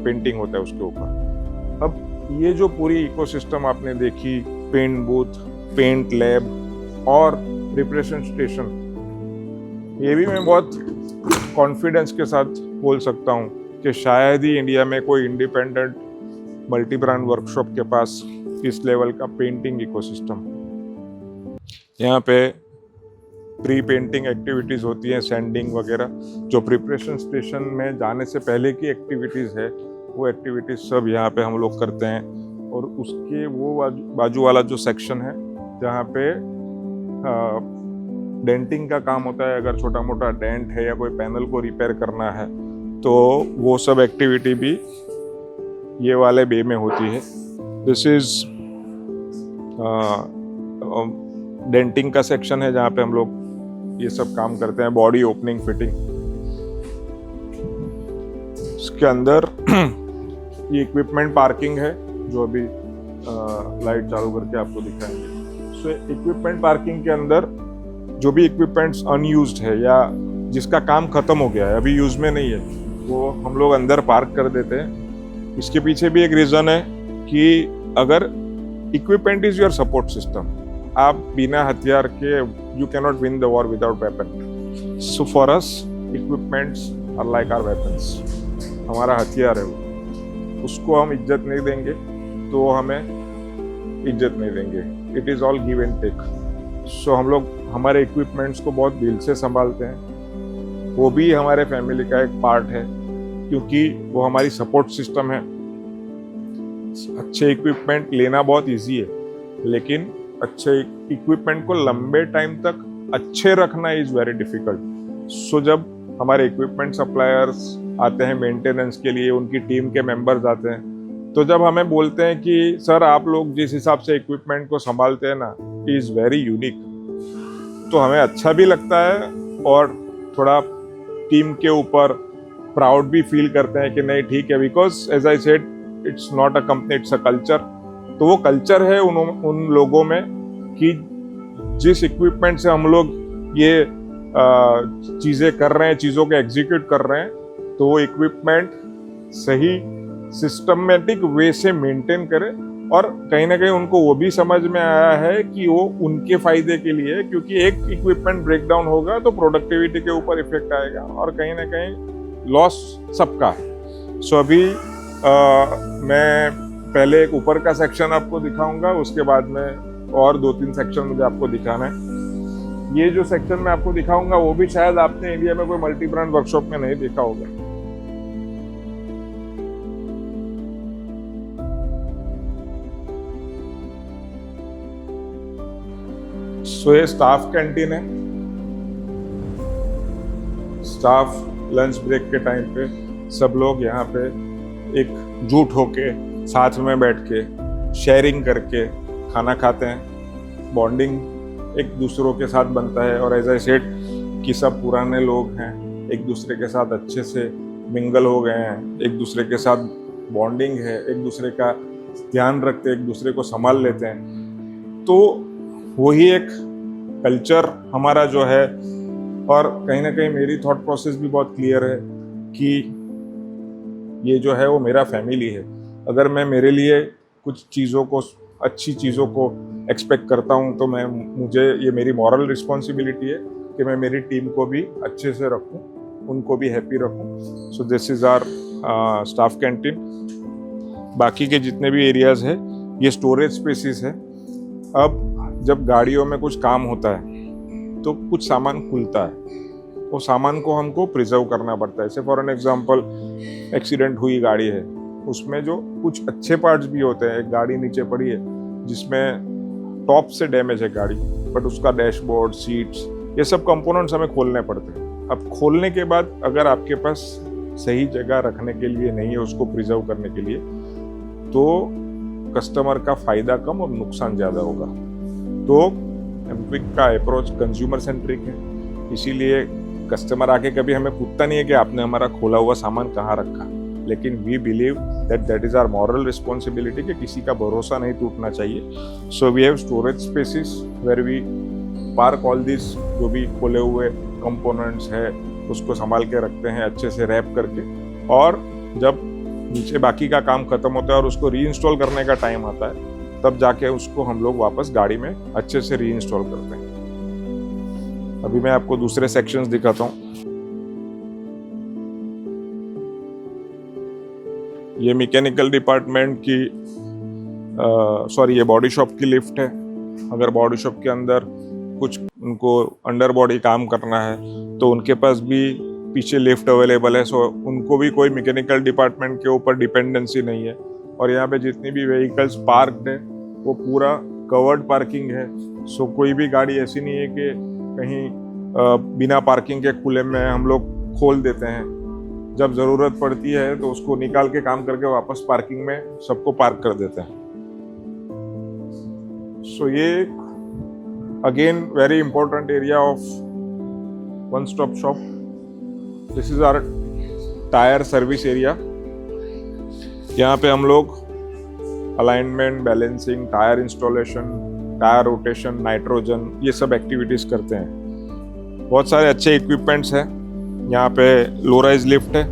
A: पेंटिंग होता है उसके ऊपर। अब ये जो पूरी इकोसिस्टम आपने देखी, पेंट बूथ, पेंट लैब और प्रिपरेशन स्टेशन, ये भी मैं बहुत कॉन्फिडेंस के साथ बोल सकता हूँ कि शायद ही इंडिया में कोई इंडिपेंडेंट मल्टी ब्रांड वर्कशॉप के पास इस लेवल का पेंटिंग इकोसिस्टम। यहाँ पे प्री पेंटिंग एक्टिविटीज़ होती हैं, सैंडिंग वगैरह। जो प्रिपरेशन स्टेशन में जाने से पहले की एक्टिविटीज़ है वो एक्टिविटीज़ सब यहाँ पे हम लोग करते हैं। और उसके वो बाजू वाला जो सेक्शन है जहाँ पे डेंटिंग का काम होता है, अगर छोटा मोटा डेंट है या कोई पैनल को रिपेयर करना है तो वो सब एक्टिविटी भी ये वाले बे में होती है। दिस इज डेंटिंग का सेक्शन है जहाँ पे हम लोग ये सब काम करते हैं, बॉडी ओपनिंग फिटिंग। इसके अंदर ये इक्विपमेंट पार्किंग है जो अभी लाइट चालू करके आपको दिखाएंगे। सो इक्विपमेंट पार्किंग के अंदर जो भी इक्विपमेंट्स अनयूज्ड है या जिसका काम खत्म हो गया है, अभी यूज में नहीं है, वो हम लोग अंदर पार्क कर देते हैं। इसके पीछे भी एक रीजन है कि अगर equipment is your support system, आप बिना हथियार के you can not win the war without weapon. So for us equipments are like our weapons, हमारा हथियार है वो। उसको हम इज्जत नहीं देंगे तो हमें इज्जत नहीं देंगे। It is all give and take. So हम लोग हमारे इक्विपमेंट्स को बहुत दिल से संभालते हैं। वो भी हमारे फैमिली का एक पार्ट है क्योंकि वो हमारी सपोर्ट सिस्टम है। अच्छे इक्विपमेंट लेना बहुत इजी है, लेकिन अच्छे इक्विपमेंट को लंबे टाइम तक अच्छे रखना इज वेरी डिफिकल्ट। सो जब हमारे इक्विपमेंट सप्लायर्स आते हैं मेंटेनेंस के लिए, उनकी टीम के मेंबर्स आते हैं, तो जब हमें बोलते हैं कि सर आप लोग जिस हिसाब से इक्विपमेंट को संभालते हैं ना, इज वेरी यूनिक, तो हमें अच्छा भी लगता है और थोड़ा टीम के ऊपर प्राउड भी फील करते हैं कि नहीं ठीक है, because as I said it's not a company, it's a culture. तो वो कल्चर है उन लोगों में कि जिस इक्विपमेंट से हम लोग ये चीज़ें कर रहे हैं, चीज़ों को एग्जीक्यूट कर रहे हैं, तो वो इक्विपमेंट सही सिस्टमेटिक वे से मेंटेन करे। और कहीं ना कहीं उनको वो भी समझ में आया है कि वो उनके फायदे के लिए, क्योंकि एक इक्विपमेंट ब्रेक डाउन होगा तो प्रोडक्टिविटी के ऊपर इफेक्ट आएगा और कहीं ना कहीं लॉस सबका। सो अभी मैं पहले एक ऊपर का सेक्शन आपको दिखाऊंगा, उसके बाद में और 2-3 सेक्शन मुझे आपको दिखाना है। ये जो सेक्शन मैं आपको दिखाऊंगा वो भी शायद आपने इंडिया में कोई मल्टी ब्रांड वर्कशॉप में नहीं देखा होगा। सो ये स्टाफ कैंटीन है। स्टाफ लंच ब्रेक के टाइम पे सब लोग यहाँ पे एकजुट होके साथ में बैठ के शेयरिंग करके खाना खाते हैं। बॉन्डिंग एक दूसरों के साथ बनता है और एज आई सेड कि सब पुराने लोग हैं, एक दूसरे के साथ अच्छे से मिंगल हो गए हैं, एक दूसरे के साथ बॉन्डिंग है, एक दूसरे का ध्यान रखते हैं, एक दूसरे को संभाल लेते हैं। तो वही एक कल्चर हमारा जो है। और कहीं ना कहीं मेरी थॉट प्रोसेस भी बहुत क्लियर है कि ये जो है वो मेरा फैमिली है। अगर मैं मेरे लिए कुछ चीज़ों को, अच्छी चीज़ों को एक्सपेक्ट करता हूँ तो मुझे ये मेरी मॉरल रिस्पॉन्सिबिलिटी है कि मैं मेरी टीम को भी अच्छे से रखूँ, उनको भी हैप्पी रखूँ। So this is our staff canteen. बाकी के जितने भी एरियाज़ है ये स्टोरेज स्पेसिस है। अब जब गाड़ियों में कुछ काम होता है तो कुछ सामान खुलता है, वो सामान को हमको प्रिजर्व करना पड़ता है। जैसे फॉर एन एग्जांपल एक्सीडेंट हुई गाड़ी है, उसमें जो कुछ अच्छे पार्ट्स भी होते हैं। एक गाड़ी नीचे पड़ी है जिसमें टॉप से डैमेज है गाड़ी, बट उसका डैशबोर्ड, सीट्स, ये सब कंपोनेंट्स हमें खोलने पड़ते हैं। अब खोलने के बाद अगर आपके पास सही जगह रखने के लिए नहीं है उसको प्रिजर्व करने के लिए, तो कस्टमर का फायदा कम और नुकसान ज़्यादा होगा। तो एमक्विक का अप्रोच कंज्यूमर सेंट्रिक है, इसीलिए कस्टमर आके कभी हमें पूछता नहीं है कि आपने हमारा खोला हुआ सामान कहाँ रखा, लेकिन we believe that is our moral responsibility कि किसी का भरोसा नहीं टूटना चाहिए। So we have storage spaces where we park all this, जो भी खोले हुए कंपोनेंट्स है उसको संभाल के रखते हैं अच्छे से रैप करके, और जब नीचे बाकी का काम खत्म होता है और उसको रीइंस्टॉल करने का टाइम आता है तब जाके उसको हम लोग वापस गाड़ी में अच्छे से रीइंस्टॉल करते हैं। अभी मैं आपको दूसरे सेक्शंस दिखाता हूँ। ये मैकेनिकल डिपार्टमेंट की ये बॉडी शॉप की लिफ्ट है। अगर बॉडी शॉप के अंदर कुछ उनको अंडर बॉडी काम करना है तो उनके पास भी पीछे लिफ्ट अवेलेबल है। सो उनको भी कोई मैकेनिकल डिपार्टमेंट के ऊपर डिपेंडेंसी नहीं है। और यहाँ पे जितनी भी व्हीकल्स पार्क्ड है वो पूरा कवर्ड पार्किंग है। सो कोई भी गाड़ी ऐसी नहीं है कि कहीं बिना पार्किंग के खुले में हम लोग खोल देते हैं। जब ज़रूरत पड़ती है तो उसको निकाल के काम करके वापस पार्किंग में सबको पार्क कर देते हैं। सो ये again very important area of one stop shop. This is our tyre service area. यहाँ पे हम लोग alignment, balancing, tyre installation, tyre rotation, nitrogen, ये सब एक्टिविटीज़ करते हैं। बहुत सारे अच्छे इक्विपमेंट्स हैं। यहाँ पे लो राइज लिफ्ट है।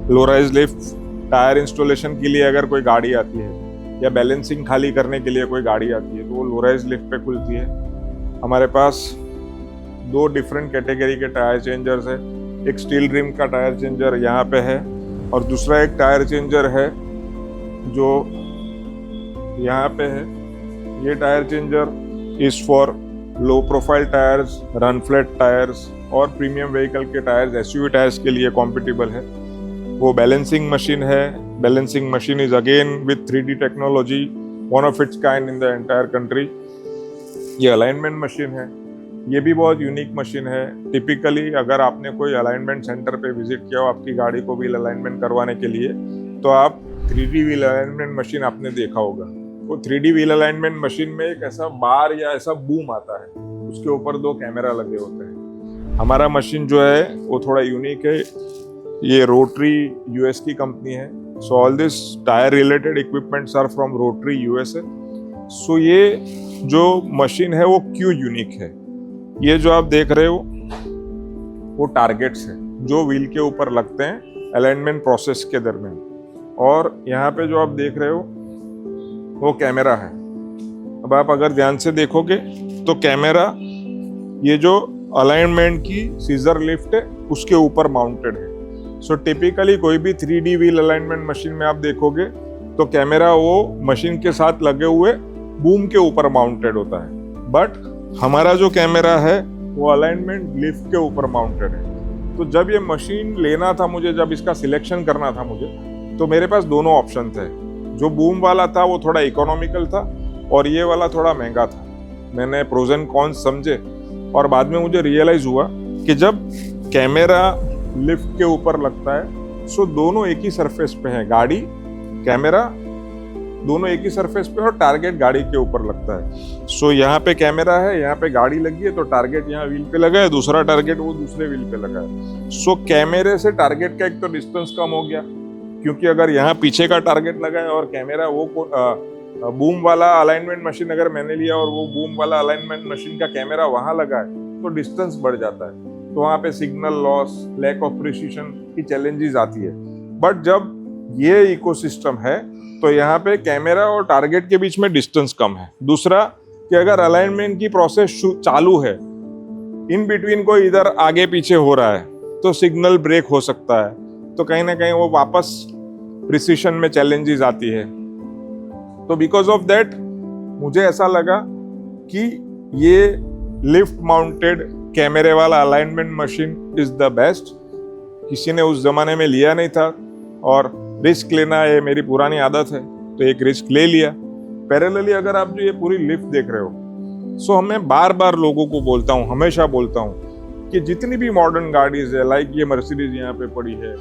A: Low rise lift tyre installation के लिए अगर कोई गाड़ी आती है या बैलेंसिंग खाली करने के लिए कोई गाड़ी आती है तो वो लो राइज लिफ्ट पे खुलती है। हमारे पास 2 डिफरेंट कैटेगरी के टायर चेंजर्स है। एक स्टील रिम का टायर चेंजर यहाँ पे है और दूसरा एक टायर चेंजर है जो यहाँ पे है। ये tyre changer is for low profile tyres, run flat tyres और प्रीमियम व्हीकल के टायर्स, एसयूवी टायर्स के लिए कॉम्पिटिबल है। वो बैलेंसिंग मशीन है। Balancing machine is again with 3D technology, one of its kind in the entire country. ये अलाइनमेंट मशीन है। ये भी बहुत यूनिक मशीन है। टिपिकली अगर आपने कोई अलाइनमेंट सेंटर पे विजिट किया हो आपकी गाड़ी को व्हील अलाइनमेंट करवाने के लिए तो आप 3D व्हील अलाइनमेंट मशीन आपने देखा होगा। वो 3D व्हील अलाइनमेंट मशीन में एक ऐसा बार या ऐसा बूम आता है, उसके ऊपर 2 कैमरा लगे होते हैं। हमारा मशीन जो है वो थोड़ा यूनिक है। ये रोटरी यूएस की कंपनी है। So all this tyre related equipments are from Rotary USA. So ये जो मशीन है वो क्यों यूनिक है, ये जो आप देख रहे हो वो टारगेट्स है जो व्हील के ऊपर लगते हैं अलाइनमेंट प्रोसेस के दरमियान। और यहाँ पे जो आप देख रहे हो वो कैमरा है। अब आप अगर ध्यान से देखोगे तो कैमरा ये जो अलाइनमेंट की सीजर लिफ्ट है उसके ऊपर माउंटेड है। सो टिपिकली कोई भी 3D व्हील अलाइनमेंट मशीन में आप देखोगे तो कैमरा वो मशीन के साथ लगे हुए बूम के ऊपर माउंटेड होता है। बट हमारा जो कैमरा है वो अलाइनमेंट लिफ्ट के ऊपर माउंटेड है। तो जब ये मशीन लेना था मुझे, जब इसका सिलेक्शन करना था मुझे, तो मेरे पास दोनों ऑप्शन थे। जो बूम वाला था वो थोड़ा इकोनॉमिकल था और ये वाला थोड़ा महंगा था। मैंने प्रोज एंड कॉन्स समझे और बाद में मुझे रियलाइज हुआ कि जब कैमरा लिफ्ट के ऊपर लगता है सो दोनों एक ही सरफेस पे है, गाड़ी कैमरा दोनों एक ही सरफेस पे और टारगेट गाड़ी के ऊपर लगता है। सो यहाँ पे कैमरा है, यहाँ पे गाड़ी लगी है तो टारगेट यहाँ व्हील पे लगा है, दूसरा टारगेट वो दूसरे व्हील पे लगा है। सो कैमरे से टारगेट का एक तो डिस्टेंस कम हो गया, क्योंकि अगर यहाँ पीछे का टारगेट लगा है और कैमरा वो बूम वाला अलाइनमेंट मशीन अगर मैंने लिया और वो बूम वाला अलाइनमेंट मशीन का कैमरा वहां लगा है तो डिस्टेंस बढ़ जाता है। तो वहाँ पे signal loss, lack of precision की चैलेंजेस आती है। बट जब ये इकोसिस्टम है तो यहाँ पे कैमरा और टारगेट के बीच में डिस्टेंस कम है। दूसरा कि अगर अलाइनमेंट की प्रोसेस चालू है, इन बिटवीन कोई इधर आगे पीछे हो रहा है तो सिग्नल ब्रेक हो सकता है, तो कहीं ना कहीं वो वापस प्रिसिशन में चैलेंजेस आती है। तो बिकॉज ऑफ दैट मुझे ऐसा लगा कि ये लिफ्ट माउंटेड कैमरे वाला alignment machine is the best. किसी ने उस जमाने में लिया नहीं था और रिस्क लेना ये मेरी पुरानी आदत है तो एक रिस्क ले लिया। पैरेलली अगर आप जो ये पूरी लिफ्ट देख रहे हो, सो मैं बार बार लोगों को बोलता हूँ, हमेशा बोलता हूँ कि जितनी भी मॉडर्न गाड़ीज है, लाइक ये मर्सिडीज यहाँ पे पड़ी है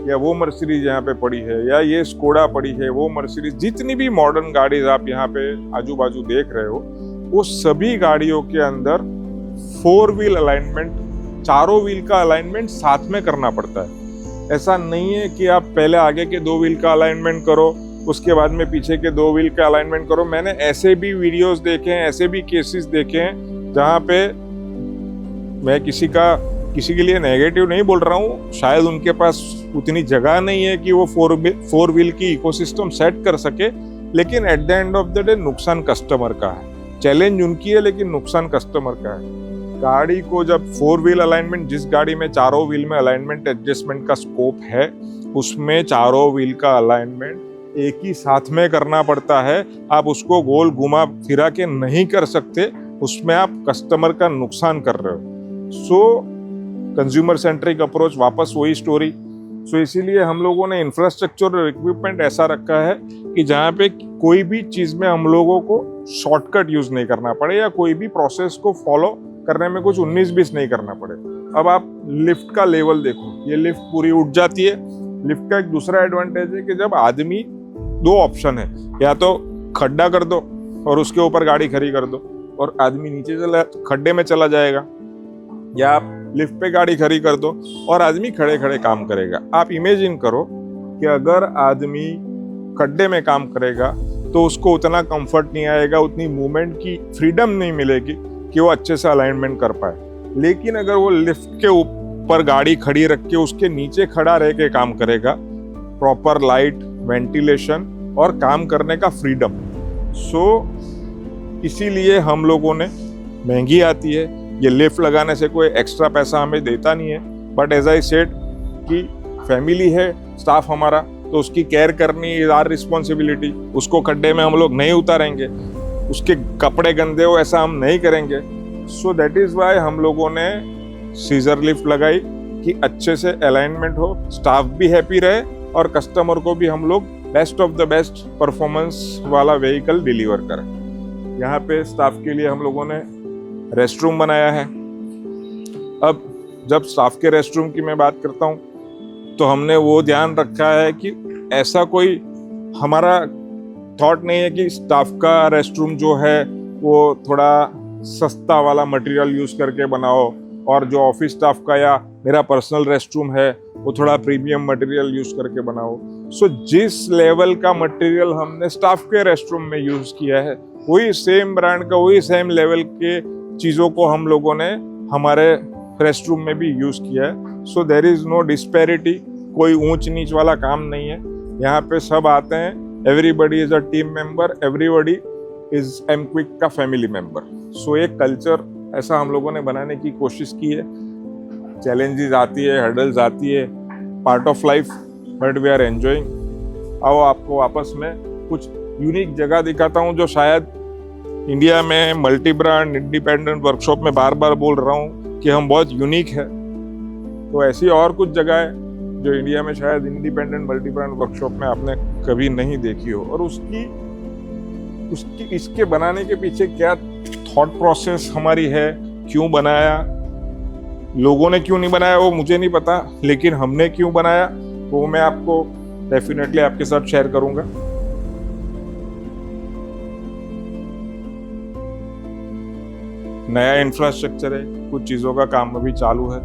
A: या वो मर्सिडीज यहाँ पे पड़ी है या ये स्कोडा पड़ी है, वो मर्सिडीज, जितनी भी मॉडर्न गाड़ीज आप यहाँ पे आजू बाजू देख रहे हो वो सभी गाड़ियों के अंदर 4 व्हील अलाइनमेंट चारों व्हील का अलाइनमेंट साथ में करना पड़ता है। ऐसा नहीं है कि आप पहले आगे के 2 व्हील का अलाइनमेंट करो, उसके बाद में पीछे के 2 व्हील का अलाइनमेंट करो। मैंने ऐसे भी वीडियोस देखे हैं, ऐसे भी केसेस देखे हैं जहाँ पे, मैं किसी के लिए नेगेटिव नहीं बोल रहा हूँ, शायद उनके पास उतनी जगह नहीं है कि वो 4 व्हील की इकोसिस्टम सेट कर सके, लेकिन at the end of the day नुकसान कस्टमर का है। चैलेंज उनकी है लेकिन नुकसान कस्टमर का है। गाड़ी को जब 4 व्हील अलाइनमेंट, जिस गाड़ी में चारों व्हील में अलाइनमेंट एडजस्टमेंट का स्कोप है, उसमें चारों व्हील का अलाइनमेंट एक ही साथ में करना पड़ता है। आप उसको गोल घुमा फिरा के नहीं कर सकते, उसमें आप कस्टमर का नुकसान कर रहे हो। सो कंज्यूमर सेंट्रिक अप्रोच, वापस वही स्टोरी। सो इसीलिए हम लोगों ने इंफ्रास्ट्रक्चर और इक्विपमेंट ऐसा रखा है कि जहाँ पे कोई भी चीज़ में हम लोगों को शॉर्टकट यूज नहीं करना पड़े, या कोई भी प्रोसेस को फॉलो करने में कुछ 19-20 नहीं करना पड़े। अब आप लिफ्ट का लेवल देखो, ये लिफ्ट पूरी उठ जाती है। लिफ्ट का एक दूसरा एडवांटेज है कि जब आदमी, 2 ऑप्शन है, या तो खड्डा कर दो और उसके ऊपर गाड़ी खड़ी कर दो और आदमी नीचे खड्डे में चला जाएगा, या आप लिफ्ट पे गाड़ी खड़ी कर दो और आदमी खड़े खड़े काम करेगा। आप इमेजिन करो कि अगर आदमी खड्डे में काम करेगा तो उसको उतना कंफर्ट नहीं आएगा, उतनी मूवमेंट की फ्रीडम नहीं मिलेगी कि वो अच्छे से अलाइनमेंट कर पाए। लेकिन अगर वो लिफ्ट के ऊपर गाड़ी खड़ी रख के उसके नीचे खड़ा रह के काम करेगा, प्रॉपर लाइट, वेंटिलेशन और काम करने का फ्रीडम। सो इसीलिए हम लोगों ने, महंगी आती है ये लिफ्ट लगाने से, कोई एक्स्ट्रा पैसा हमें देता नहीं है, बट एज आई सेड कि फैमिली है, स्टाफ हमारा, तो उसकी केयर करनी इज आवर रिस्पॉन्सिबिलिटी। उसको खड्डे में हम लोग नहीं उतारेंगे, उसके कपड़े गंदे हो ऐसा हम नहीं करेंगे। सो दैट इज वाई हम लोगों ने सीजर लिफ्ट लगाई कि अच्छे से अलाइनमेंट हो, स्टाफ भी हैप्पी रहे और कस्टमर को भी हम लोग best of the best performance वाला व्हीकल डिलीवर करें। यहाँ पे स्टाफ के लिए हम लोगों ने रेस्ट रूम बनाया है। अब जब स्टाफ के रेस्ट रूम की मैं बात करता हूँ तो हमने वो ध्यान रखा है कि ऐसा कोई हमारा थॉट नहीं है कि स्टाफ का रेस्ट रूम जो है वो थोड़ा सस्ता वाला मटेरियल यूज करके बनाओ, और जो ऑफिस स्टाफ का या मेरा पर्सनल रेस्ट रूम है वो थोड़ा प्रीमियम मटेरियल यूज करके बनाओ। सो जिस लेवल का मटेरियल हमने स्टाफ के रेस्ट रूम में यूज किया है, वही सेम ब्रांड का, वही सेम लेवल के चीज़ों को हम लोगों ने हमारे रेस्ट रूम में भी यूज किया है। So there is no disparity, कोई ऊंच नीच वाला काम नहीं है। यहाँ पे सब आते हैं, everybody is a team member, everybody is MQuick का फैमिली मेंबर। सो एक कल्चर ऐसा हम लोगों ने बनाने की कोशिश की है। चैलेंजेस आती है, हर्डल्स आती है, part of life, but we are enjoying. आओ आपको वापस में कुछ यूनिक जगह दिखाता हूँ जो शायद इंडिया में मल्टी ब्रांड इंडिपेंडेंट वर्कशॉप में बार बार बोल रहा हूँ कि हम बहुत यूनिक है। तो ऐसी और कुछ जगह है जो इंडिया में शायद इंडिपेंडेंट मल्टी ब्रांड वर्कशॉप में आपने कभी नहीं देखी हो, और उसकी इसके बनाने के पीछे क्या थॉट प्रोसेस हमारी है, क्यों बनाया, लोगों ने क्यों नहीं बनाया वो मुझे नहीं पता, लेकिन हमने क्यों बनाया वो मैं आपको डेफिनेटली आपके साथ शेयर करूंगा। नया इंफ्रास्ट्रक्चर है, कुछ चीज़ों का काम अभी चालू है,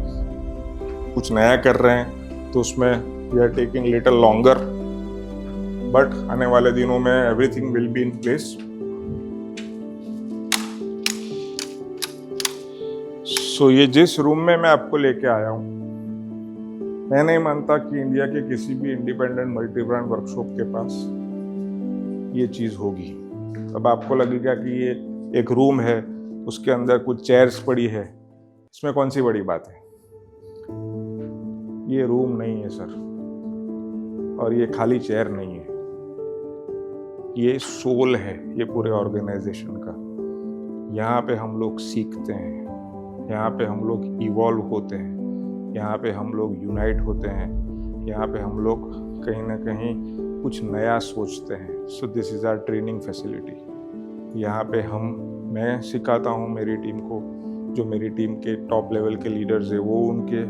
A: कुछ नया कर रहे हैं, तो उसमें we are taking little longer, but आने वाले दिनों में everything will be in place. So ये जिस रूम में मैं आपको लेके आया हूँ, मैं नहीं मानता कि इंडिया के किसी भी इंडिपेंडेंट मल्टी ब्रांड वर्कशॉप के पास ये चीज़ होगी। अब आपको लगेगा कि ये एक रूम है, उसके अंदर कुछ चेयर्स पड़ी है, इसमें कौन सी बड़ी बात है। ये रूम नहीं है सर, और ये खाली चेयर नहीं है, ये सोल है ये पूरे ऑर्गेनाइजेशन का। यहाँ पे हम लोग सीखते हैं, यहाँ पे हम लोग इवॉल्व होते हैं, यहाँ पे हम लोग यूनाइट होते हैं, यहाँ पे हम लोग कहीं ना कहीं कुछ नया सोचते हैं। So this is our training facility. यहाँ पे मैं सिखाता हूँ मेरी टीम को, जो मेरी टीम के टॉप लेवल के लीडर्स है वो उनके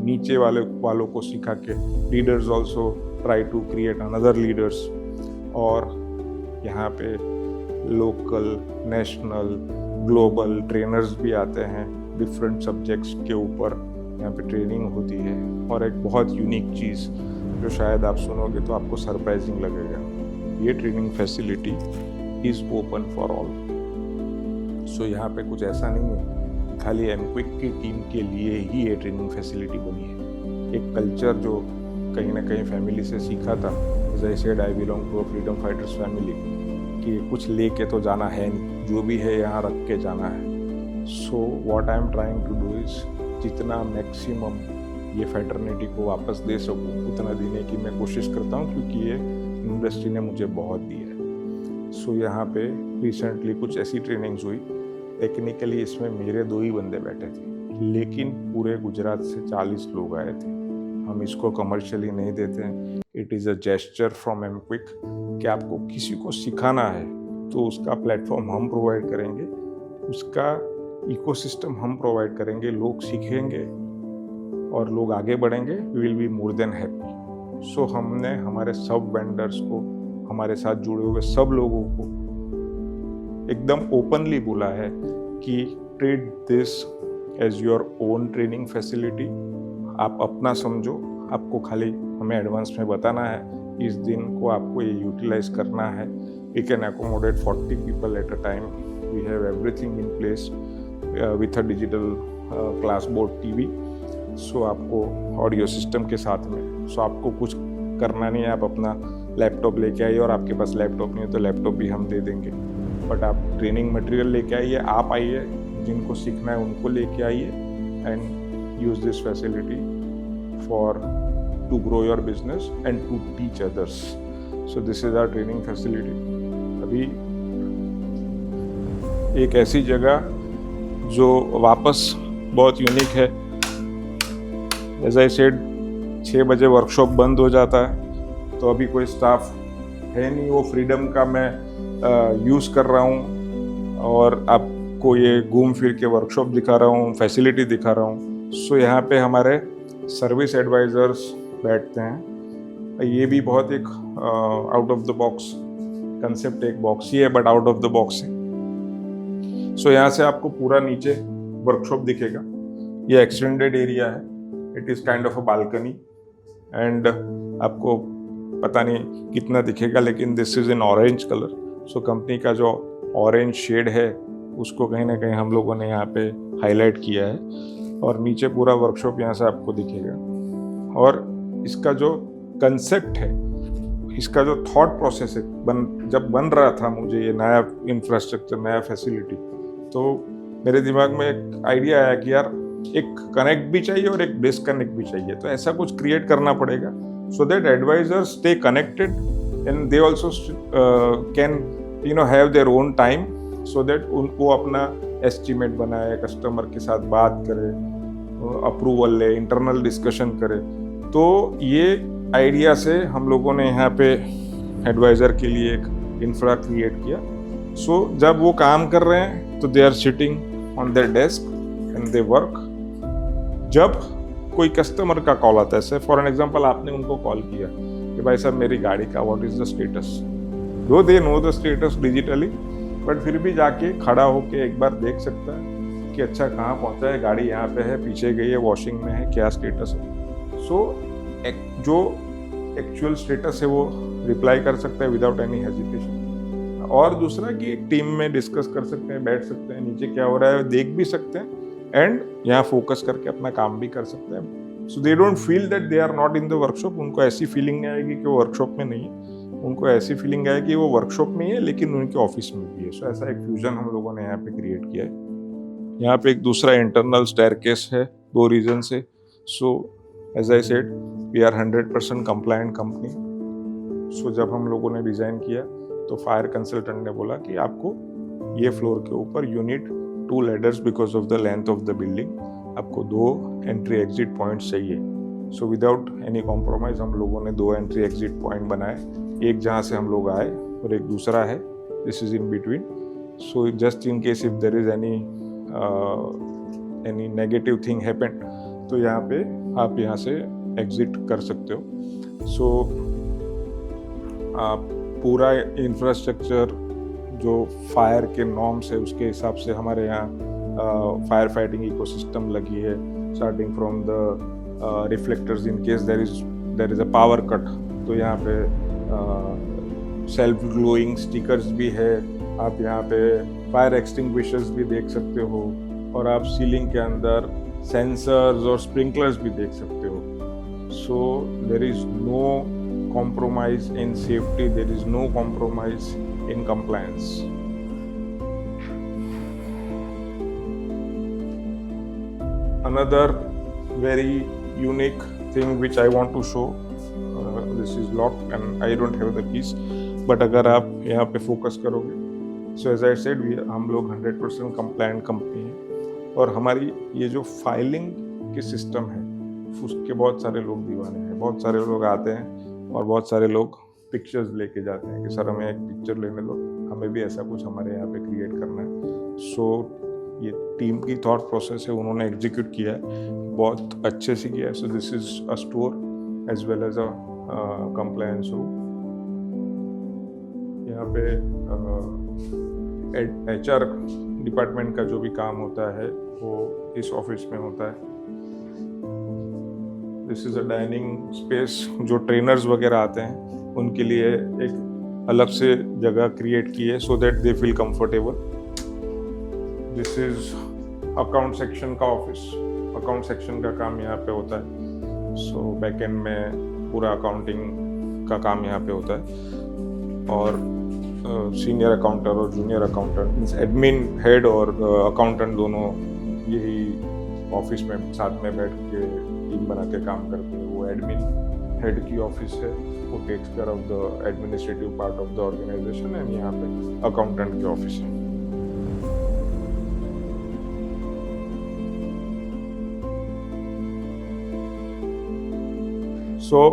A: नीचे वालों को सिखा के, leaders also try to create another leaders. और यहाँ पे लोकल, नेशनल, ग्लोबल ट्रेनर्स भी आते हैं डिफरेंट सब्जेक्ट्स के ऊपर, यहाँ पे ट्रेनिंग होती है। और एक बहुत यूनिक चीज़ जो शायद आप सुनोगे तो आपको सरप्राइजिंग लगेगा, ये training facility is open for all. So यहाँ पे कुछ ऐसा नहीं है खाली एमक्विक की टीम के लिए ही ये ट्रेनिंग फैसिलिटी बनी है। एक कल्चर जो कहीं ना कहीं फैमिली से सीखा था, as I said I belong to a freedom fighters family, कि कुछ लेके तो जाना है नहीं, जो भी है यहाँ रख के जाना है। So what I am trying to do is जितना मैक्सिमम ये फैटर्निटी को वापस दे सकूँ उतना देने की मैं कोशिश करता हूँ, क्योंकि ये इंडस्ट्री ने मुझे बहुत दी है। सो यहाँ पे रिसेंटली कुछ ऐसी ट्रेनिंग्स हुई, टेक्निकली इसमें मेरे 2 ही बंदे बैठे थे, लेकिन पूरे गुजरात से 40 लोग आए थे। हम इसको कमर्शियली नहीं देते हैं, it is a gesture from MQuick कि आपको किसी को सिखाना है तो उसका प्लेटफॉर्म हम प्रोवाइड करेंगे, उसका इकोसिस्टम हम प्रोवाइड करेंगे, लोग सीखेंगे और लोग आगे बढ़ेंगे, we will be more than happy. So हमने हमारे सब वेंडर्स को, हमारे साथ जुड़े हुए सब लोगों को एकदम ओपनली बोला है कि treat this as your own training facility. आप अपना समझो, आपको खाली हमें एडवांस में बताना है, इस दिन को आपको ये यूटिलाइज करना है। We can accommodate 40 people at a time, we have everything in place with a digital class board TV. So आपको ऑडियो सिस्टम के साथ में, सो आपको कुछ करना नहीं है, आप अपना लैपटॉप लेके आइए, और आपके पास लैपटॉप नहीं है तो लैपटॉप भी हम दे देंगे, बट आप ट्रेनिंग मटेरियल लेके आइए, आप आइए, जिनको सीखना है उनको लेके आइए, and use this facility for to grow your business and to teach others. So this is our training facility. अभी एक ऐसी जगह जो वापस बहुत यूनिक है, एज आई सेड 6 बजे वर्कशॉप बंद हो जाता है, तो अभी कोई स्टाफ है नहीं, वो फ्रीडम का मैं यूज़ कर रहा हूँ और आपको ये घूम फिर के वर्कशॉप दिखा रहा हूँ, फैसिलिटी दिखा रहा हूँ। सो यहाँ पे हमारे सर्विस एडवाइज़र्स बैठते हैं। ये भी बहुत एक out of the box concept, एक बॉक्स ही है but out of the box है। सो यहाँ से आपको पूरा नीचे वर्कशॉप दिखेगा, ये एक्सटेंडेड एरिया है, it is kind of a balcony, and आपको पता नहीं कितना दिखेगा, लेकिन this is in orange colour. So company का जो ऑरेंज शेड है उसको कहीं ना कहीं हम लोगों ने यहाँ पे हाईलाइट किया है, और नीचे पूरा वर्कशॉप यहाँ से आपको दिखेगा। और इसका जो कंसेप्ट है, इसका जो थॉट प्रोसेस है, जब बन रहा था मुझे ये नया इंफ्रास्ट्रक्चर, नया फैसिलिटी, तो मेरे दिमाग में एक आइडिया आया कि यार एक कनेक्ट भी चाहिए और एक डिसकनेक्ट भी चाहिए, तो ऐसा कुछ क्रिएट करना पड़ेगा so that advisors stay connected and they also can have their own time, so that उनको अपना एस्टिमेट बनाए, कस्टमर के साथ बात करे, अप्रूवल ले, इंटरनल डिस्कशन करे। तो ये आइडिया से हम लोगों ने यहाँ पे एडवाइज़र के लिए एक इंफ्रा क्रिएट किया। सो जब वो काम कर रहे हैं तो they are sitting on their desk and they work. जब कोई कस्टमर का कॉल आता है, से फॉर एन एग्जांपल आपने उनको कॉल किया कि भाई साहब मेरी गाड़ी का व्हाट इज़ द स्टेटस, दो they know the status digitally, but फिर भी जाके खड़ा होके एक बार देख सकता है कि अच्छा कहाँ पहुँचा है, गाड़ी यहाँ पे है, पीछे गई है, वॉशिंग में है, क्या स्टेटस है। सो जो एक्चुअल स्टेटस है वो रिप्लाई कर सकता है विदाउट एनी हेजिटेशन। और दूसरा कि एक टीम में डिस्कस कर सकते हैं, बैठ सकते हैं, नीचे क्या हो रहा है देख भी सकते हैं, एंड यहाँ फोकस करके अपना काम भी कर सकते हैं। So they don't feel that they are not in the workshop. उनको ऐसी फीलिंग नहीं आएगी कि वो वर्कशॉप में नहीं है, उनको ऐसी फीलिंग आएगी कि वो वर्कशॉप में ही है लेकिन उनके ऑफिस में भी है। सो ऐसा एक फ्यूजन हम लोगों ने यहाँ पे क्रिएट किया है। यहाँ पे एक दूसरा इंटरनल स्टेयरकेस है, 2 रीजन से। So as I said we are 100% compliant company. So जब हम लोगों ने डिज़ाइन किया तो फायर कंसल्टेंट ने बोला कि आपको ये फ्लोर के ऊपर you need 2 ladders because of the length of the building, आपको 2 एंट्री एग्जिट पॉइंट्स चाहिए। सो विदाउट एनी कॉम्प्रोमाइज हम लोगों ने 2 एंट्री एग्जिट पॉइंट बनाए, एक जहाँ से हम लोग आए और एक दूसरा है, this is in between. So just in case if there is any negative thing happened तो यहाँ पे आप यहाँ से एग्जिट कर सकते हो। सो पूरा इंफ्रास्ट्रक्चर जो फायर के नॉर्म्स है उसके हिसाब से हमारे यहाँ फायर फाइटिंग इकोसिस्टम लगी है, starting from the reflectors in case there is a power cut, तो यहाँ पे सेल्फ ग्लोइंग स्टिकर्स भी है। आप यहाँ पे फायर एक्सटिंग्विशर्स भी देख सकते हो, और आप सीलिंग के अंदर सेंसर्स और स्प्रिंकलर्स भी देख सकते हो। So there is no compromise in safety, there is no compromise in compliance. Another very unique thing which I want to show, this is locked and I don't have the keys, but अगर आप यहाँ पे फोकस करोगे, so as I said, हम लोग 100% compliant कंपनी है, और हमारी ये जो फाइलिंग की सिस्टम है उसके बहुत सारे लोग दीवाने हैं। बहुत सारे लोग आते हैं और बहुत सारे लोग पिक्चर्स लेके जाते हैं कि सर हमें एक पिक्चर लेने दो, हमें भी ऐसा कुछ हमारे यहाँ पे क्रिएट करना है। सो ये टीम की थॉट प्रोसेस है, उन्होंने एग्जीक्यूट किया है, बहुत अच्छे से किया है। So this is a store as well as a compliance room. यहाँ पे HR डिपार्टमेंट का जो भी काम होता है वो इस ऑफिस में होता है। This is a dining space, जो ट्रेनर्स वगैरह आते हैं उनके लिए एक अलग से जगह क्रिएट की है so that they feel comfortable. This is account section का ऑफिस, अकाउंट सेक्शन का काम यहाँ पे होता है। सो बैक एंड में पूरा अकाउंटिंग का काम यहाँ पे होता है, और सीनियर अकाउंटर और junior accountant means admin head और अकाउंटेंट दोनों यही ऑफिस में साथ में बैठ के टीम बना के काम करते हैं। वो एडमिन हेड की ऑफिस है, वो takes care of the administrative part of the organization, and यहाँ पे अकाउंटेंट की ऑफिस है। सो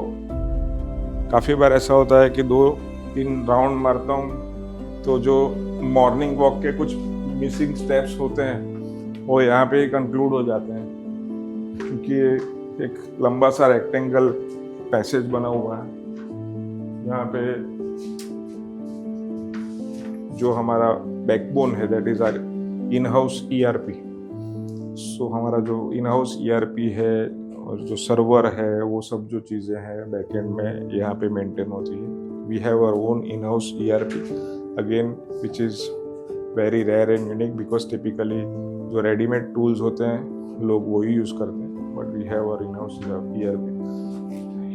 A: काफ़ी बार ऐसा होता है कि 2-3 राउंड मारता हूँ तो जो मॉर्निंग वॉक के कुछ मिसिंग स्टेप्स होते हैं वो यहाँ पे कंक्लूड हो जाते हैं, क्योंकि एक लंबा सा रेक्टेंगल पैसेज बना हुआ है। यहाँ पे जो हमारा बैकबोन है that is our in house ERP। सो हमारा जो इन हाउस ERP है और जो सर्वर है वो सब जो चीज़ें हैं बैकएंड में यहाँ पे मेंटेन होती है। We have our own in house ERP again which is very rare and unique, because typically जो रेडीमेड टूल्स होते हैं लोग वही यूज़ करते हैं, but we have our in house ERP।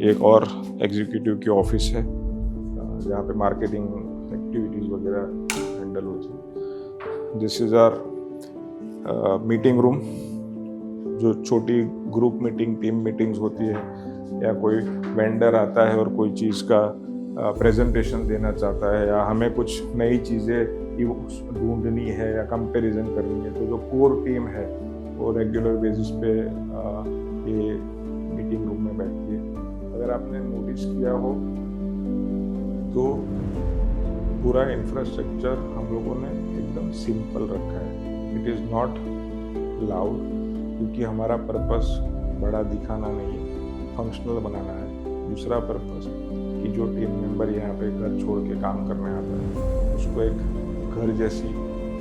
A: एक और एग्जीक्यूटिव की ऑफिस है जहाँ पे मार्केटिंग एक्टिविटीज़ वगैरह हैंडल होती है। This is our meeting room, जो छोटी ग्रुप मीटिंग, टीम मीटिंग्स होती है, या कोई वेंडर आता है और कोई चीज़ का प्रेजेंटेशन देना चाहता है, या हमें कुछ नई चीज़ें ढूंढनी है या कंपैरिजन करनी है, तो जो कोर टीम है वो रेगुलर बेसिस पे ये मीटिंग रूम में बैठती है। अगर आपने नोटिस किया हो तो पूरा इंफ्रास्ट्रक्चर हम लोगों ने एकदम सिंपल रखा है। इट इज़ नॉट लाउड, क्योंकि हमारा पर्पस बड़ा दिखाना नहीं है, फंक्शनल बनाना है। दूसरा पर्पस कि जो टीम मेंबर यहाँ पे घर छोड़ के काम करने आता है उसको एक घर जैसी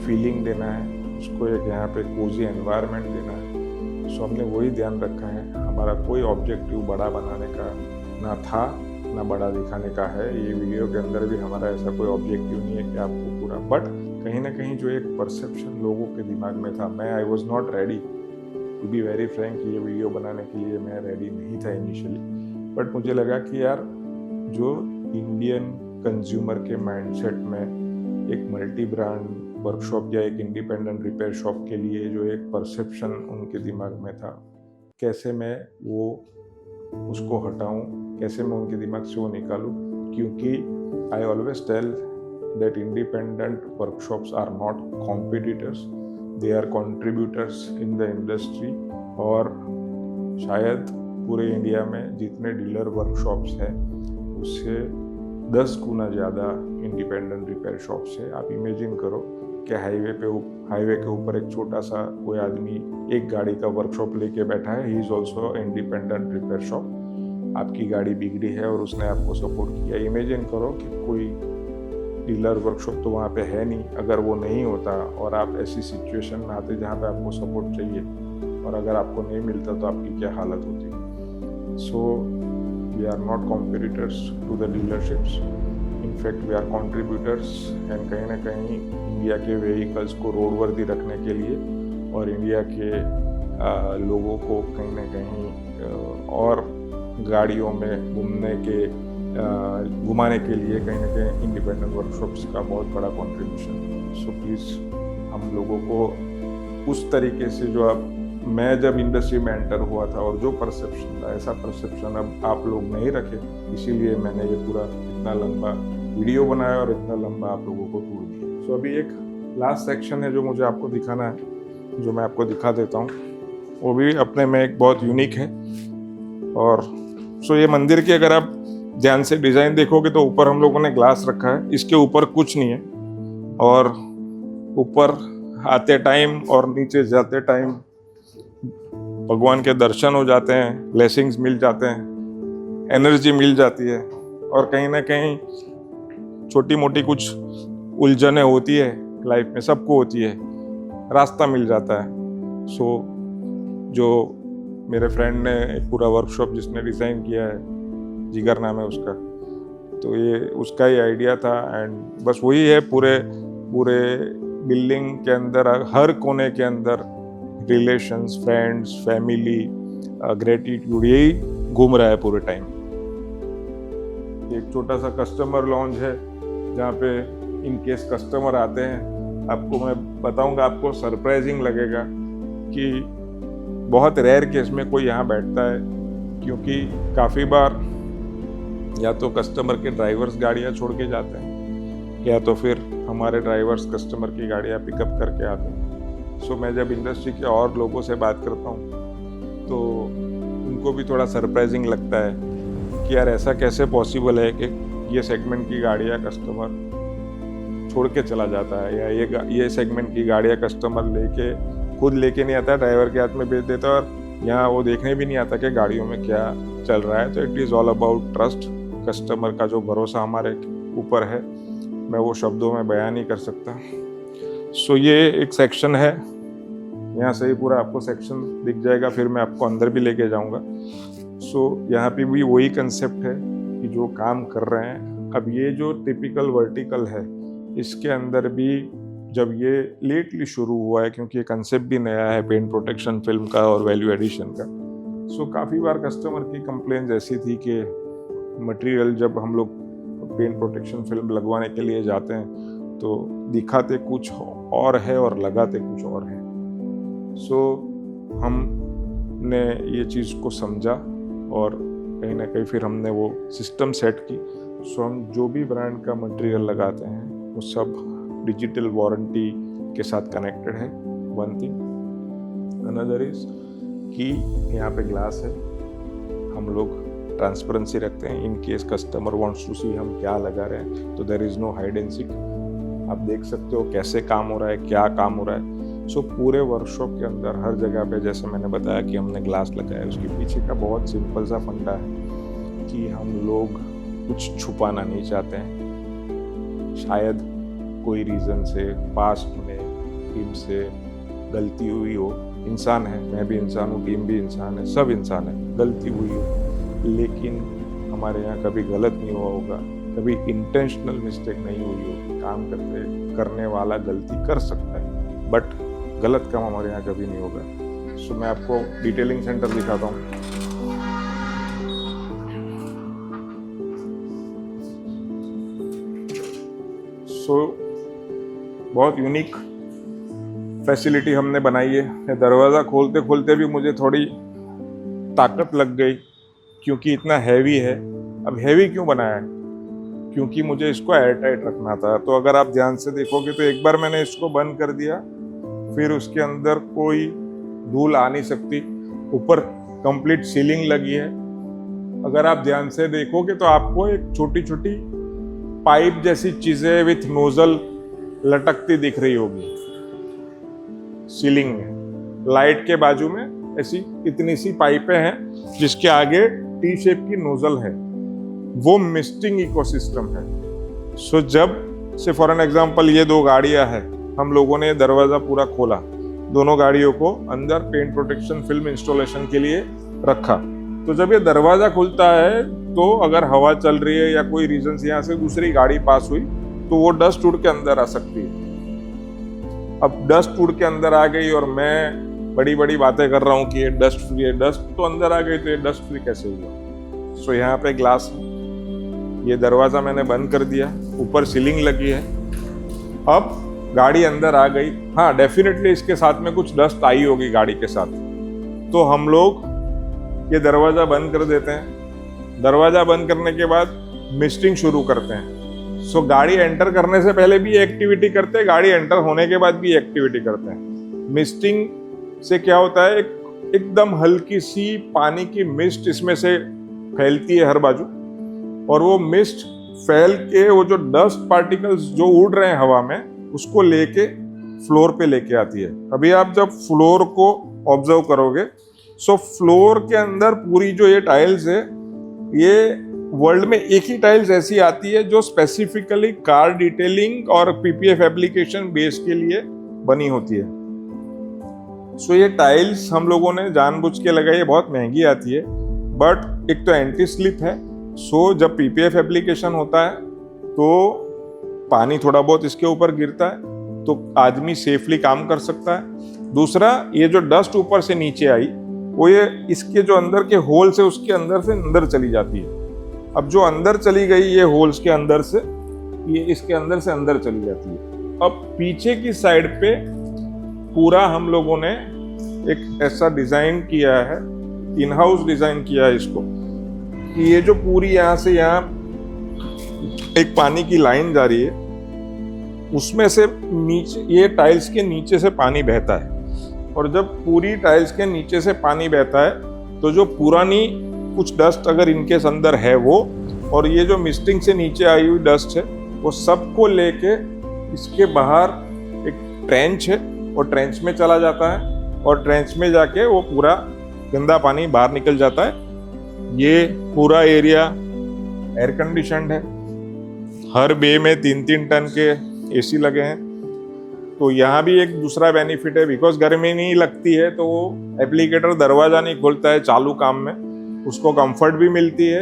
A: फीलिंग देना है, उसको एक यहाँ पे कोजी एनवायरनमेंट देना है। सो हमने वही ध्यान रखा है। हमारा कोई ऑब्जेक्टिव बड़ा बनाने का ना था ना बड़ा दिखाने का है। ये वीडियो के अंदर भी हमारा ऐसा कोई ऑब्जेक्टिव नहीं है कि आपको पूरा, बट कहीं ना कहीं जो एक परसेप्शन लोगों के दिमाग में था, मैं I was not ready to be very frank, ये वीडियो बनाने के लिए मैं रेडी नहीं था इनिशियली, बट मुझे लगा कि यार जो इंडियन कंज्यूमर के माइंडसेट में एक मल्टी ब्रांड वर्कशॉप या एक इंडिपेंडेंट रिपेयर शॉप के लिए जो एक परसेप्शन उनके दिमाग में था, कैसे मैं वो उसको हटाऊं, कैसे मैं उनके दिमाग से वो निकालूं। क्योंकि I always tell that independent workshops are not competitors, they are contributors in the industry. और शायद पूरे इंडिया में जितने डीलर वर्कशॉप्स हैं उससे 10 गुना ज़्यादा इंडिपेंडेंट रिपेयर शॉप्स है। आप इमेजिन करो कि हाईवे के ऊपर एक छोटा सा कोई आदमी एक गाड़ी का वर्कशॉप लेके बैठा है, he is also independent repair shop. आपकी गाड़ी बिगड़ी है और उसने आपको सपोर्ट किया। इमेजिन करो कि कोई डीलर वर्कशॉप तो वहाँ पे है नहीं। अगर वो नहीं होता और आप ऐसी सिचुएशन में आते जहाँ पे आपको सपोर्ट चाहिए और अगर आपको नहीं मिलता तो आपकी क्या हालत होती। So we are not competitors to the dealerships, in fact we are contributors. And कहीं ना कहीं इंडिया के व्हीकल्स को रोडवर्दी रखने के लिए और इंडिया के लोगों को कहीं ना कहीं और गाड़ियों में घुमाने के लिए कहीं ना कहीं इंडिपेंडेंट वर्कशॉप्स का बहुत बड़ा कंट्रीब्यूशन। सो प्लीज़ हम लोगों को उस तरीके से जो मैं जब इंडस्ट्री में एंटर हुआ था और जो परसेप्शन था, ऐसा परसेप्शन अब आप लोग नहीं रखे, इसीलिए मैंने ये पूरा इतना लंबा वीडियो बनाया और इतना लंबा आप लोगों को टूर दिया। सो अभी एक लास्ट सेक्शन है जो मुझे आपको दिखाना है, जो मैं आपको दिखा देता हूँ। वो भी अपने में एक बहुत यूनिक है। और सो ये मंदिर की अगर आप ध्यान से डिज़ाइन देखोगे तो ऊपर हम लोगों ने ग्लास रखा है, इसके ऊपर कुछ नहीं है। और ऊपर आते टाइम और नीचे जाते टाइम भगवान के दर्शन हो जाते हैं, ब्लेसिंग्स मिल जाते हैं, एनर्जी मिल जाती है। और कहीं ना कहीं छोटी मोटी कुछ उलझनें होती है लाइफ में, सबको होती है, रास्ता मिल जाता है। सो जो मेरे फ्रेंड ने एक पूरा वर्कशॉप जिसने डिज़ाइन किया है, जिगर नाम है उसका, तो ये उसका ही आइडिया था। एंड बस वही है, पूरे बिल्डिंग के अंदर हर कोने के अंदर रिलेशंस, फ्रेंड्स, फैमिली, ग्रेटिट्यूड, यही घूम रहा है पूरे टाइम। एक छोटा सा कस्टमर लॉन्ज है जहाँ पे इन केस कस्टमर आते हैं, आपको मैं बताऊंगा, आपको सरप्राइजिंग लगेगा कि बहुत रेयर केस में कोई यहाँ बैठता है, क्योंकि काफ़ी बार या तो कस्टमर के ड्राइवर्स गाड़ियाँ छोड़ के जाते हैं या तो फिर हमारे ड्राइवर्स कस्टमर की गाड़ियाँ पिकअप करके आते हैं। सो मैं जब इंडस्ट्री के और लोगों से बात करता हूँ तो उनको भी थोड़ा सरप्राइजिंग लगता है कि यार ऐसा कैसे पॉसिबल है कि ये सेगमेंट की गाड़ियाँ कस्टमर छोड़ के चला जाता है, या ये सेगमेंट की गाड़ियाँ कस्टमर खुद लेके नहीं आता, ड्राइवर के हाथ में भेज देता है और यहाँ वो देखने भी नहीं आता कि गाड़ियों में क्या चल रहा है। तो it is all about trust. Customer का जो भरोसा हमारे ऊपर है, मैं वो शब्दों में बयान नहीं कर सकता। सो ये एक सेक्शन है, यहाँ से ही पूरा आपको सेक्शन दिख जाएगा, फिर मैं आपको अंदर भी लेके जाऊँगा। सो यहाँ पे भी वही कंसेप्ट है कि जो काम कर रहे हैं, अब ये जो टिपिकल वर्टिकल है, इसके अंदर भी जब ये लेटली शुरू हुआ है, क्योंकि ये कंसेप्ट भी नया है पेंट प्रोटेक्शन फिल्म का और वैल्यू एडिशन का। सो काफ़ी बार कस्टमर की कंप्लेंट ऐसी थी कि मटेरियल जब हम लोग पेंट प्रोटेक्शन फिल्म लगवाने के लिए जाते हैं तो दिखाते कुछ और है और लगाते कुछ और है। सो हमने ये चीज़ को समझा और कहीं ना कहीं फिर हमने वो सिस्टम सेट की। सो हम जो भी ब्रांड का मटेरियल लगाते हैं वो सब डिजिटल वारंटी के साथ कनेक्टेड है। वन थिंग, अनदर इज कि यहाँ पे ग्लास है, हम लोग ट्रांसपेरेंसी रखते हैं। In case customer wants to see हम क्या लगा रहे हैं तो there is no hide and seek, आप देख सकते हो कैसे काम हो रहा है, क्या काम हो रहा है। सो पूरे वर्कशॉप के अंदर हर जगह पे, जैसे मैंने बताया कि हमने ग्लास लगाया है, उसके पीछे का बहुत सिंपल सा फंडा है कि हम लोग कुछ छुपाना नहीं चाहते हैं। शायद कोई रीज़न से पास्ट में टीम से गलती हुई हो, इंसान है, मैं भी इंसान हूँ, टीम भी इंसान है, सब इंसान है, गलती हुई हो, लेकिन हमारे यहाँ कभी गलत नहीं हुआ होगा, कभी इंटेंशनल मिस्टेक नहीं हुई होगी। काम करने वाला गलती कर सकता है, बट गलत काम हमारे यहाँ कभी नहीं होगा। सो मैं आपको डिटेलिंग सेंटर दिखाता हूँ। सो बहुत यूनिक फैसिलिटी हमने बनाई है। दरवाज़ा खोलते खोलते भी मुझे थोड़ी ताकत लग गई, क्योंकि इतना हैवी है। अब हैवी क्यों बनाया है? क्योंकि मुझे इसको एयर टाइट रखना था। तो अगर आप ध्यान से देखोगे तो एक बार मैंने इसको बंद कर दिया, फिर उसके अंदर कोई धूल आ नहीं सकती। ऊपर कंप्लीट सीलिंग लगी है। अगर आप ध्यान से देखोगे तो आपको एक छोटी छोटी पाइप जैसी चीजें विथ नोजल लटकती दिख रही होगी सीलिंग में। लाइट के बाजू में ऐसी इतनी सी पाइपें हैं जिसके आगे टी शेप की नोजल है। वो मिस्टिंग इकोसिस्टम है। सो जब से फॉर एन एग्जांपल ये 2 गाड़ियां हैं, हम लोगों ने दरवाज़ा पूरा खोला, दोनों गाड़ियों को अंदर पेंट प्रोटेक्शन फिल्म इंस्टॉलेशन के लिए रखा। तो जब ये दरवाज़ा खुलता है तो अगर हवा चल रही है या कोई रीजन से यहाँ से दूसरी गाड़ी पास हुई तो वो डस्ट उड़ के अंदर आ सकती है। अब डस्ट उड़ के अंदर आ गई और मैं बड़ी बड़ी बातें कर रहा हूँ कि ये डस्ट फ्री है, डस्ट तो अंदर आ गई तो ये डस्ट फ्री कैसे हुआ? सो यहाँ पे ग्लास है, ये दरवाज़ा मैंने बंद कर दिया, ऊपर सीलिंग लगी है, अब गाड़ी अंदर आ गई। हाँ, डेफिनेटली इसके साथ में कुछ डस्ट आई होगी गाड़ी के साथ, तो हम लोग ये दरवाज़ा बंद कर देते हैं। दरवाज़ा बंद करने के बाद मिस्टिंग शुरू करते हैं। सो गाड़ी एंटर करने से पहले भी एक्टिविटी करते हैं, गाड़ी एंटर होने के बाद भी एक्टिविटी करते हैं। मिस्टिंग से क्या होता है, एकदम हल्की सी पानी की मिस्ट इसमें से फैलती है हर बाजू, और वो मिस्ट फैल के वो जो डस्ट पार्टिकल्स जो उड़ रहे हैं हवा में उसको लेके फ्लोर पे लेके आती है। अभी आप जब फ्लोर को ऑब्जर्व करोगे, सो फ्लोर के अंदर पूरी जो ये टाइल्स है, ये वर्ल्ड में एक ही टाइल्स ऐसी आती है जो स्पेसिफिकली कार डिटेलिंग और पीपीएफ एप्लीकेशन बेस के लिए बनी होती है। सो ये टाइल्स हम लोगों ने जानबूझ के लगाई है, बहुत महंगी आती है, बट एक तो एंटी स्लिप है। सो जब पीपीएफ एप्लीकेशन होता है तो पानी थोड़ा बहुत इसके ऊपर गिरता है तो आदमी सेफली काम कर सकता है। दूसरा, ये जो डस्ट ऊपर से नीचे आई वो ये इसके जो अंदर के होल से उसके अंदर से अंदर चली जाती है। अब जो अंदर चली गई ये होल्स के अंदर से, ये इसके अंदर से अंदर चली जाती है। अब पीछे की साइड पे पूरा हम लोगों ने एक ऐसा डिजाइन किया है, इन हाउस डिजाइन किया है इसको, कि ये जो पूरी यहाँ से यहाँ एक पानी की लाइन जा रही है, उसमें से नीचे ये टाइल्स के नीचे से पानी बहता है। और जब पूरी टाइल्स के नीचे से पानी बहता है तो जो पुरानी कुछ डस्ट अगर इनके अंदर है वो, और ये जो मिस्टिंग से नीचे आई हुई डस्ट है, वो सबको लेके इसके बाहर एक ट्रेंच है और ट्रेंच में चला जाता है, और ट्रेंच में जाके वो पूरा गंदा पानी बाहर निकल जाता है। ये पूरा एरिया एयर कंडीशनड है, हर बे में 3-3 टन के एसी लगे हैं। तो यहाँ भी एक दूसरा बेनिफिट है, बिकॉज गर्मी नहीं लगती है तो वो एप्लीकेटर दरवाजा नहीं खोलता है चालू काम में, उसको कंफर्ट भी मिलती है,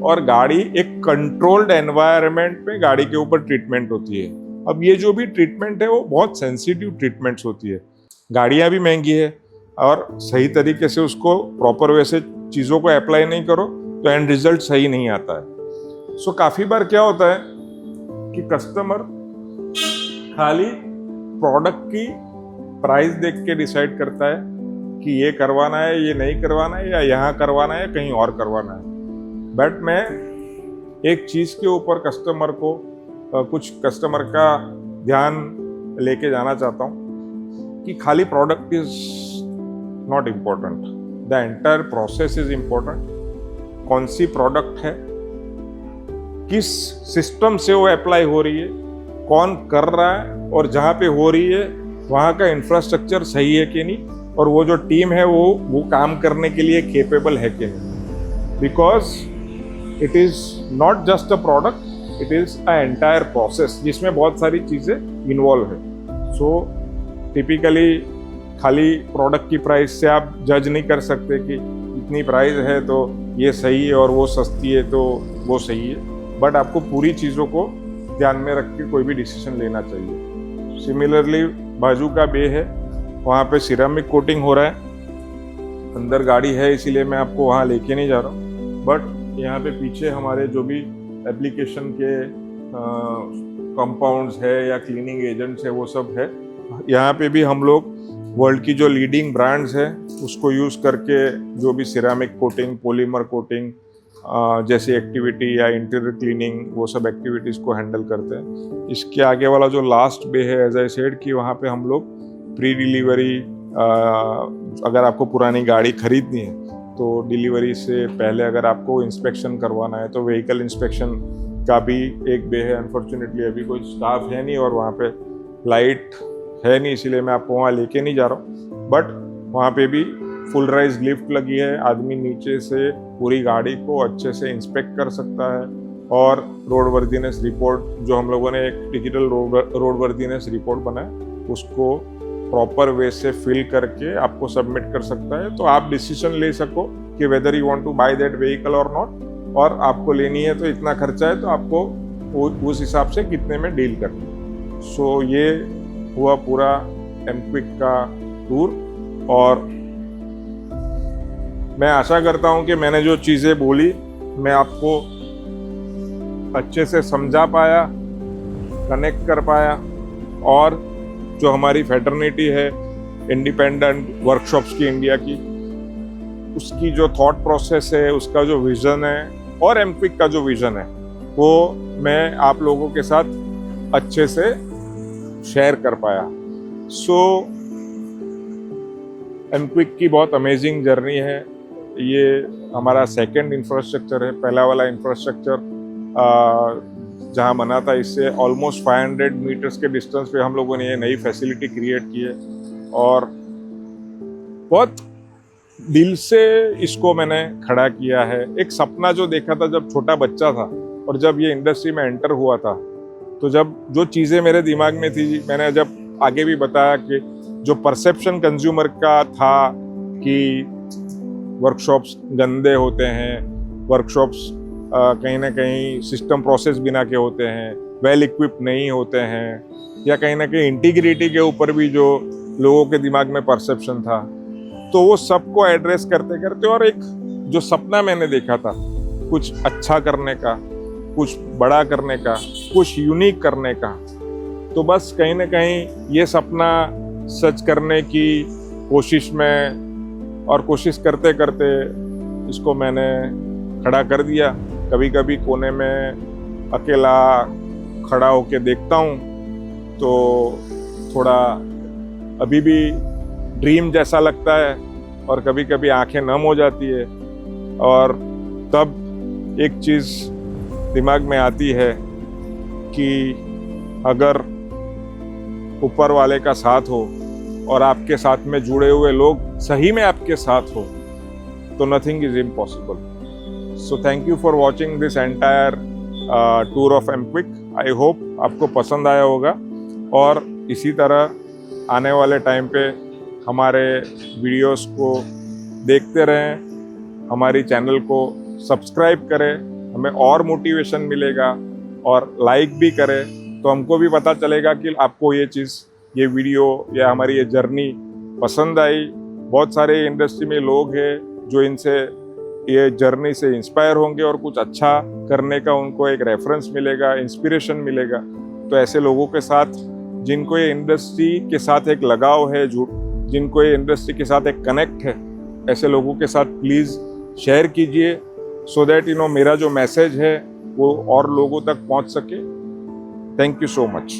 A: और गाड़ी एक कंट्रोल्ड एनवायरनमेंट में गाड़ी के ऊपर ट्रीटमेंट होती है। अब ये जो भी ट्रीटमेंट है वो बहुत सेंसिटिव ट्रीटमेंट्स होती है, गाड़ियाँ भी महंगी है, और सही तरीके से उसको प्रॉपर वैसे चीज़ों को अप्लाई नहीं करो तो एंड रिजल्ट सही नहीं आता है। सो काफ़ी बार क्या होता है कि कस्टमर खाली प्रोडक्ट की प्राइस देख के डिसाइड करता है कि ये करवाना है, ये नहीं करवाना है, या यहाँ करवाना है, कहीं और करवाना है। बट मैं एक चीज़ के ऊपर कस्टमर को कुछ कस्टमर का ध्यान लेके जाना चाहता हूँ कि खाली product is not important, the entire process is important. कौन सी प्रोडक्ट है, किस सिस्टम से वो अप्लाई हो रही है, कौन कर रहा है, और जहाँ पे हो रही है वहाँ का इंफ्रास्ट्रक्चर सही है कि नहीं, और वो जो टीम है वो काम करने के लिए केपेबल है कि नहीं। Because it is not just a product, it is a entire process जिसमें बहुत सारी चीज़ें इन्वॉल्व है। सो टिपिकली खाली प्रोडक्ट की प्राइस से आप जज नहीं कर सकते कि इतनी प्राइस है तो ये सही है और वो सस्ती है तो वो सही है, बट आपको पूरी चीज़ों को ध्यान में रख के कोई भी डिसीजन लेना चाहिए। सिमिलरली बाजू का बे है, वहाँ पे सिरेमिक कोटिंग हो रहा है, अंदर गाड़ी है इसीलिए मैं आपको वहाँ लेके नहीं जा रहा हूँ, बट यहाँ पे पीछे हमारे जो भी एप्लीकेशन के कंपाउंड्स है या क्लीनिंग एजेंट्स है वो सब है। यहाँ पे भी हम लोग वर्ल्ड की जो लीडिंग ब्रांड्स है उसको यूज़ करके जो भी सिरेमिक कोटिंग, पॉलीमर कोटिंग जैसी एक्टिविटी या इंटीरियर क्लीनिंग, वो सब एक्टिविटीज़ को हैंडल करते हैं। इसके आगे वाला जो लास्ट बे है, एज आई सेड, कि वहाँ पे हम लोग प्री डिलीवरी, अगर आपको पुरानी गाड़ी खरीदनी है तो डिलीवरी से पहले अगर आपको इंस्पेक्शन करवाना है तो व्हीकल इंस्पेक्शन का भी एक बे है। अनफॉर्चुनेटली अभी कोई स्टाफ है नहीं और वहाँ पे लाइट है नहीं, इसीलिए मैं आपको वहाँ लेके नहीं जा रहा हूँ, बट वहाँ पे भी फुल राइज लिफ्ट लगी है, आदमी नीचे से पूरी गाड़ी को अच्छे से इंस्पेक्ट कर सकता है, और रोड वर्दीनेस रिपोर्ट, जो हम लोगों ने एक डिजिटल रोड वर्दीनेस रिपोर्ट बनाया, उसको प्रॉपर वे से फिल करके आपको सबमिट कर सकता है। तो आप डिसीजन ले सको कि whether you want to buy that vehicle or not, और आपको लेनी है तो इतना खर्चा है तो आपको उस हिसाब से कितने में डील करनी है। सो ये हुआ पूरा एमक्विक का टूर, और मैं आशा करता हूँ कि मैंने जो चीज़ें बोली मैं आपको अच्छे से समझा पाया, कनेक्ट कर पाया, और जो हमारी फेटर्निटी है इंडिपेंडेंट वर्कशॉप्स की इंडिया की, उसकी जो थॉट प्रोसेस है, उसका जो विज़न है और एमक्विक का जो विज़न है, वो मैं आप लोगों के साथ अच्छे से शेयर कर पाया। सो एमक्विक की बहुत अमेजिंग जर्नी है। ये हमारा सेकंड इंफ्रास्ट्रक्चर है। पहला वाला इंफ्रास्ट्रक्चर जहाँ बना था, इससे ऑलमोस्ट 500 मीटर्स के डिस्टेंस पे हम लोगों ने ये नई फैसिलिटी क्रिएट की है, और बहुत दिल से इसको मैंने खड़ा किया है। एक सपना जो देखा था जब छोटा बच्चा था, और जब ये इंडस्ट्री में एंटर हुआ था, तो जब जो चीज़ें मेरे दिमाग में थी, मैंने जब आगे भी बताया कि जो परसेप्शन कंज्यूमर का था कि वर्कशॉप्स गंदे होते हैं, वर्कशॉप्स कहीं ना कहीं सिस्टम प्रोसेस बिना के होते हैं, वेल इक्विप नहीं होते हैं, या कहीं ना कहीं इंटीग्रिटी के ऊपर भी जो लोगों के दिमाग में परसेप्शन था, तो वो सबको एड्रेस करते करते, और एक जो सपना मैंने देखा था कुछ अच्छा करने का, कुछ बड़ा करने का, कुछ यूनिक करने का, तो बस कहीं ना कहीं ये सपना सच करने की कोशिश में, और कोशिश करते करते इसको मैंने खड़ा कर दिया। कभी कभी कोने में अकेला खड़ा होके देखता हूँ तो थोड़ा अभी भी ड्रीम जैसा लगता है, और कभी कभी आंखें नम हो जाती है, और तब एक चीज़ दिमाग में आती है कि अगर ऊपर वाले का साथ हो और आपके साथ में जुड़े हुए लोग सही में आपके साथ हो, तो nothing is impossible. So thank you for watching this entire tour of MQuick. I hope आपको पसंद आया होगा, और इसी तरह आने वाले टाइम पे हमारे वीडियोस को देखते रहें, हमारी चैनल को सब्सक्राइब करें, हमें और मोटिवेशन मिलेगा, और लाइक भी करें तो हमको भी पता चलेगा कि आपको ये चीज़, ये वीडियो या हमारी ये जर्नी पसंद आई। बहुत सारे इंडस्ट्री में लोग हैं जो इनसे, ये जर्नी से इंस्पायर होंगे, और कुछ अच्छा करने का उनको एक रेफरेंस मिलेगा, इंस्पिरेशन मिलेगा। तो ऐसे लोगों के साथ, जिनको ये इंडस्ट्री के साथ एक लगाव है, जिनको ये इंडस्ट्री के साथ एक कनेक्ट है, ऐसे लोगों के साथ प्लीज़ शेयर कीजिए, सो दैट मेरा जो मैसेज है वो और लोगों तक पहुंच सके। Thank you so much.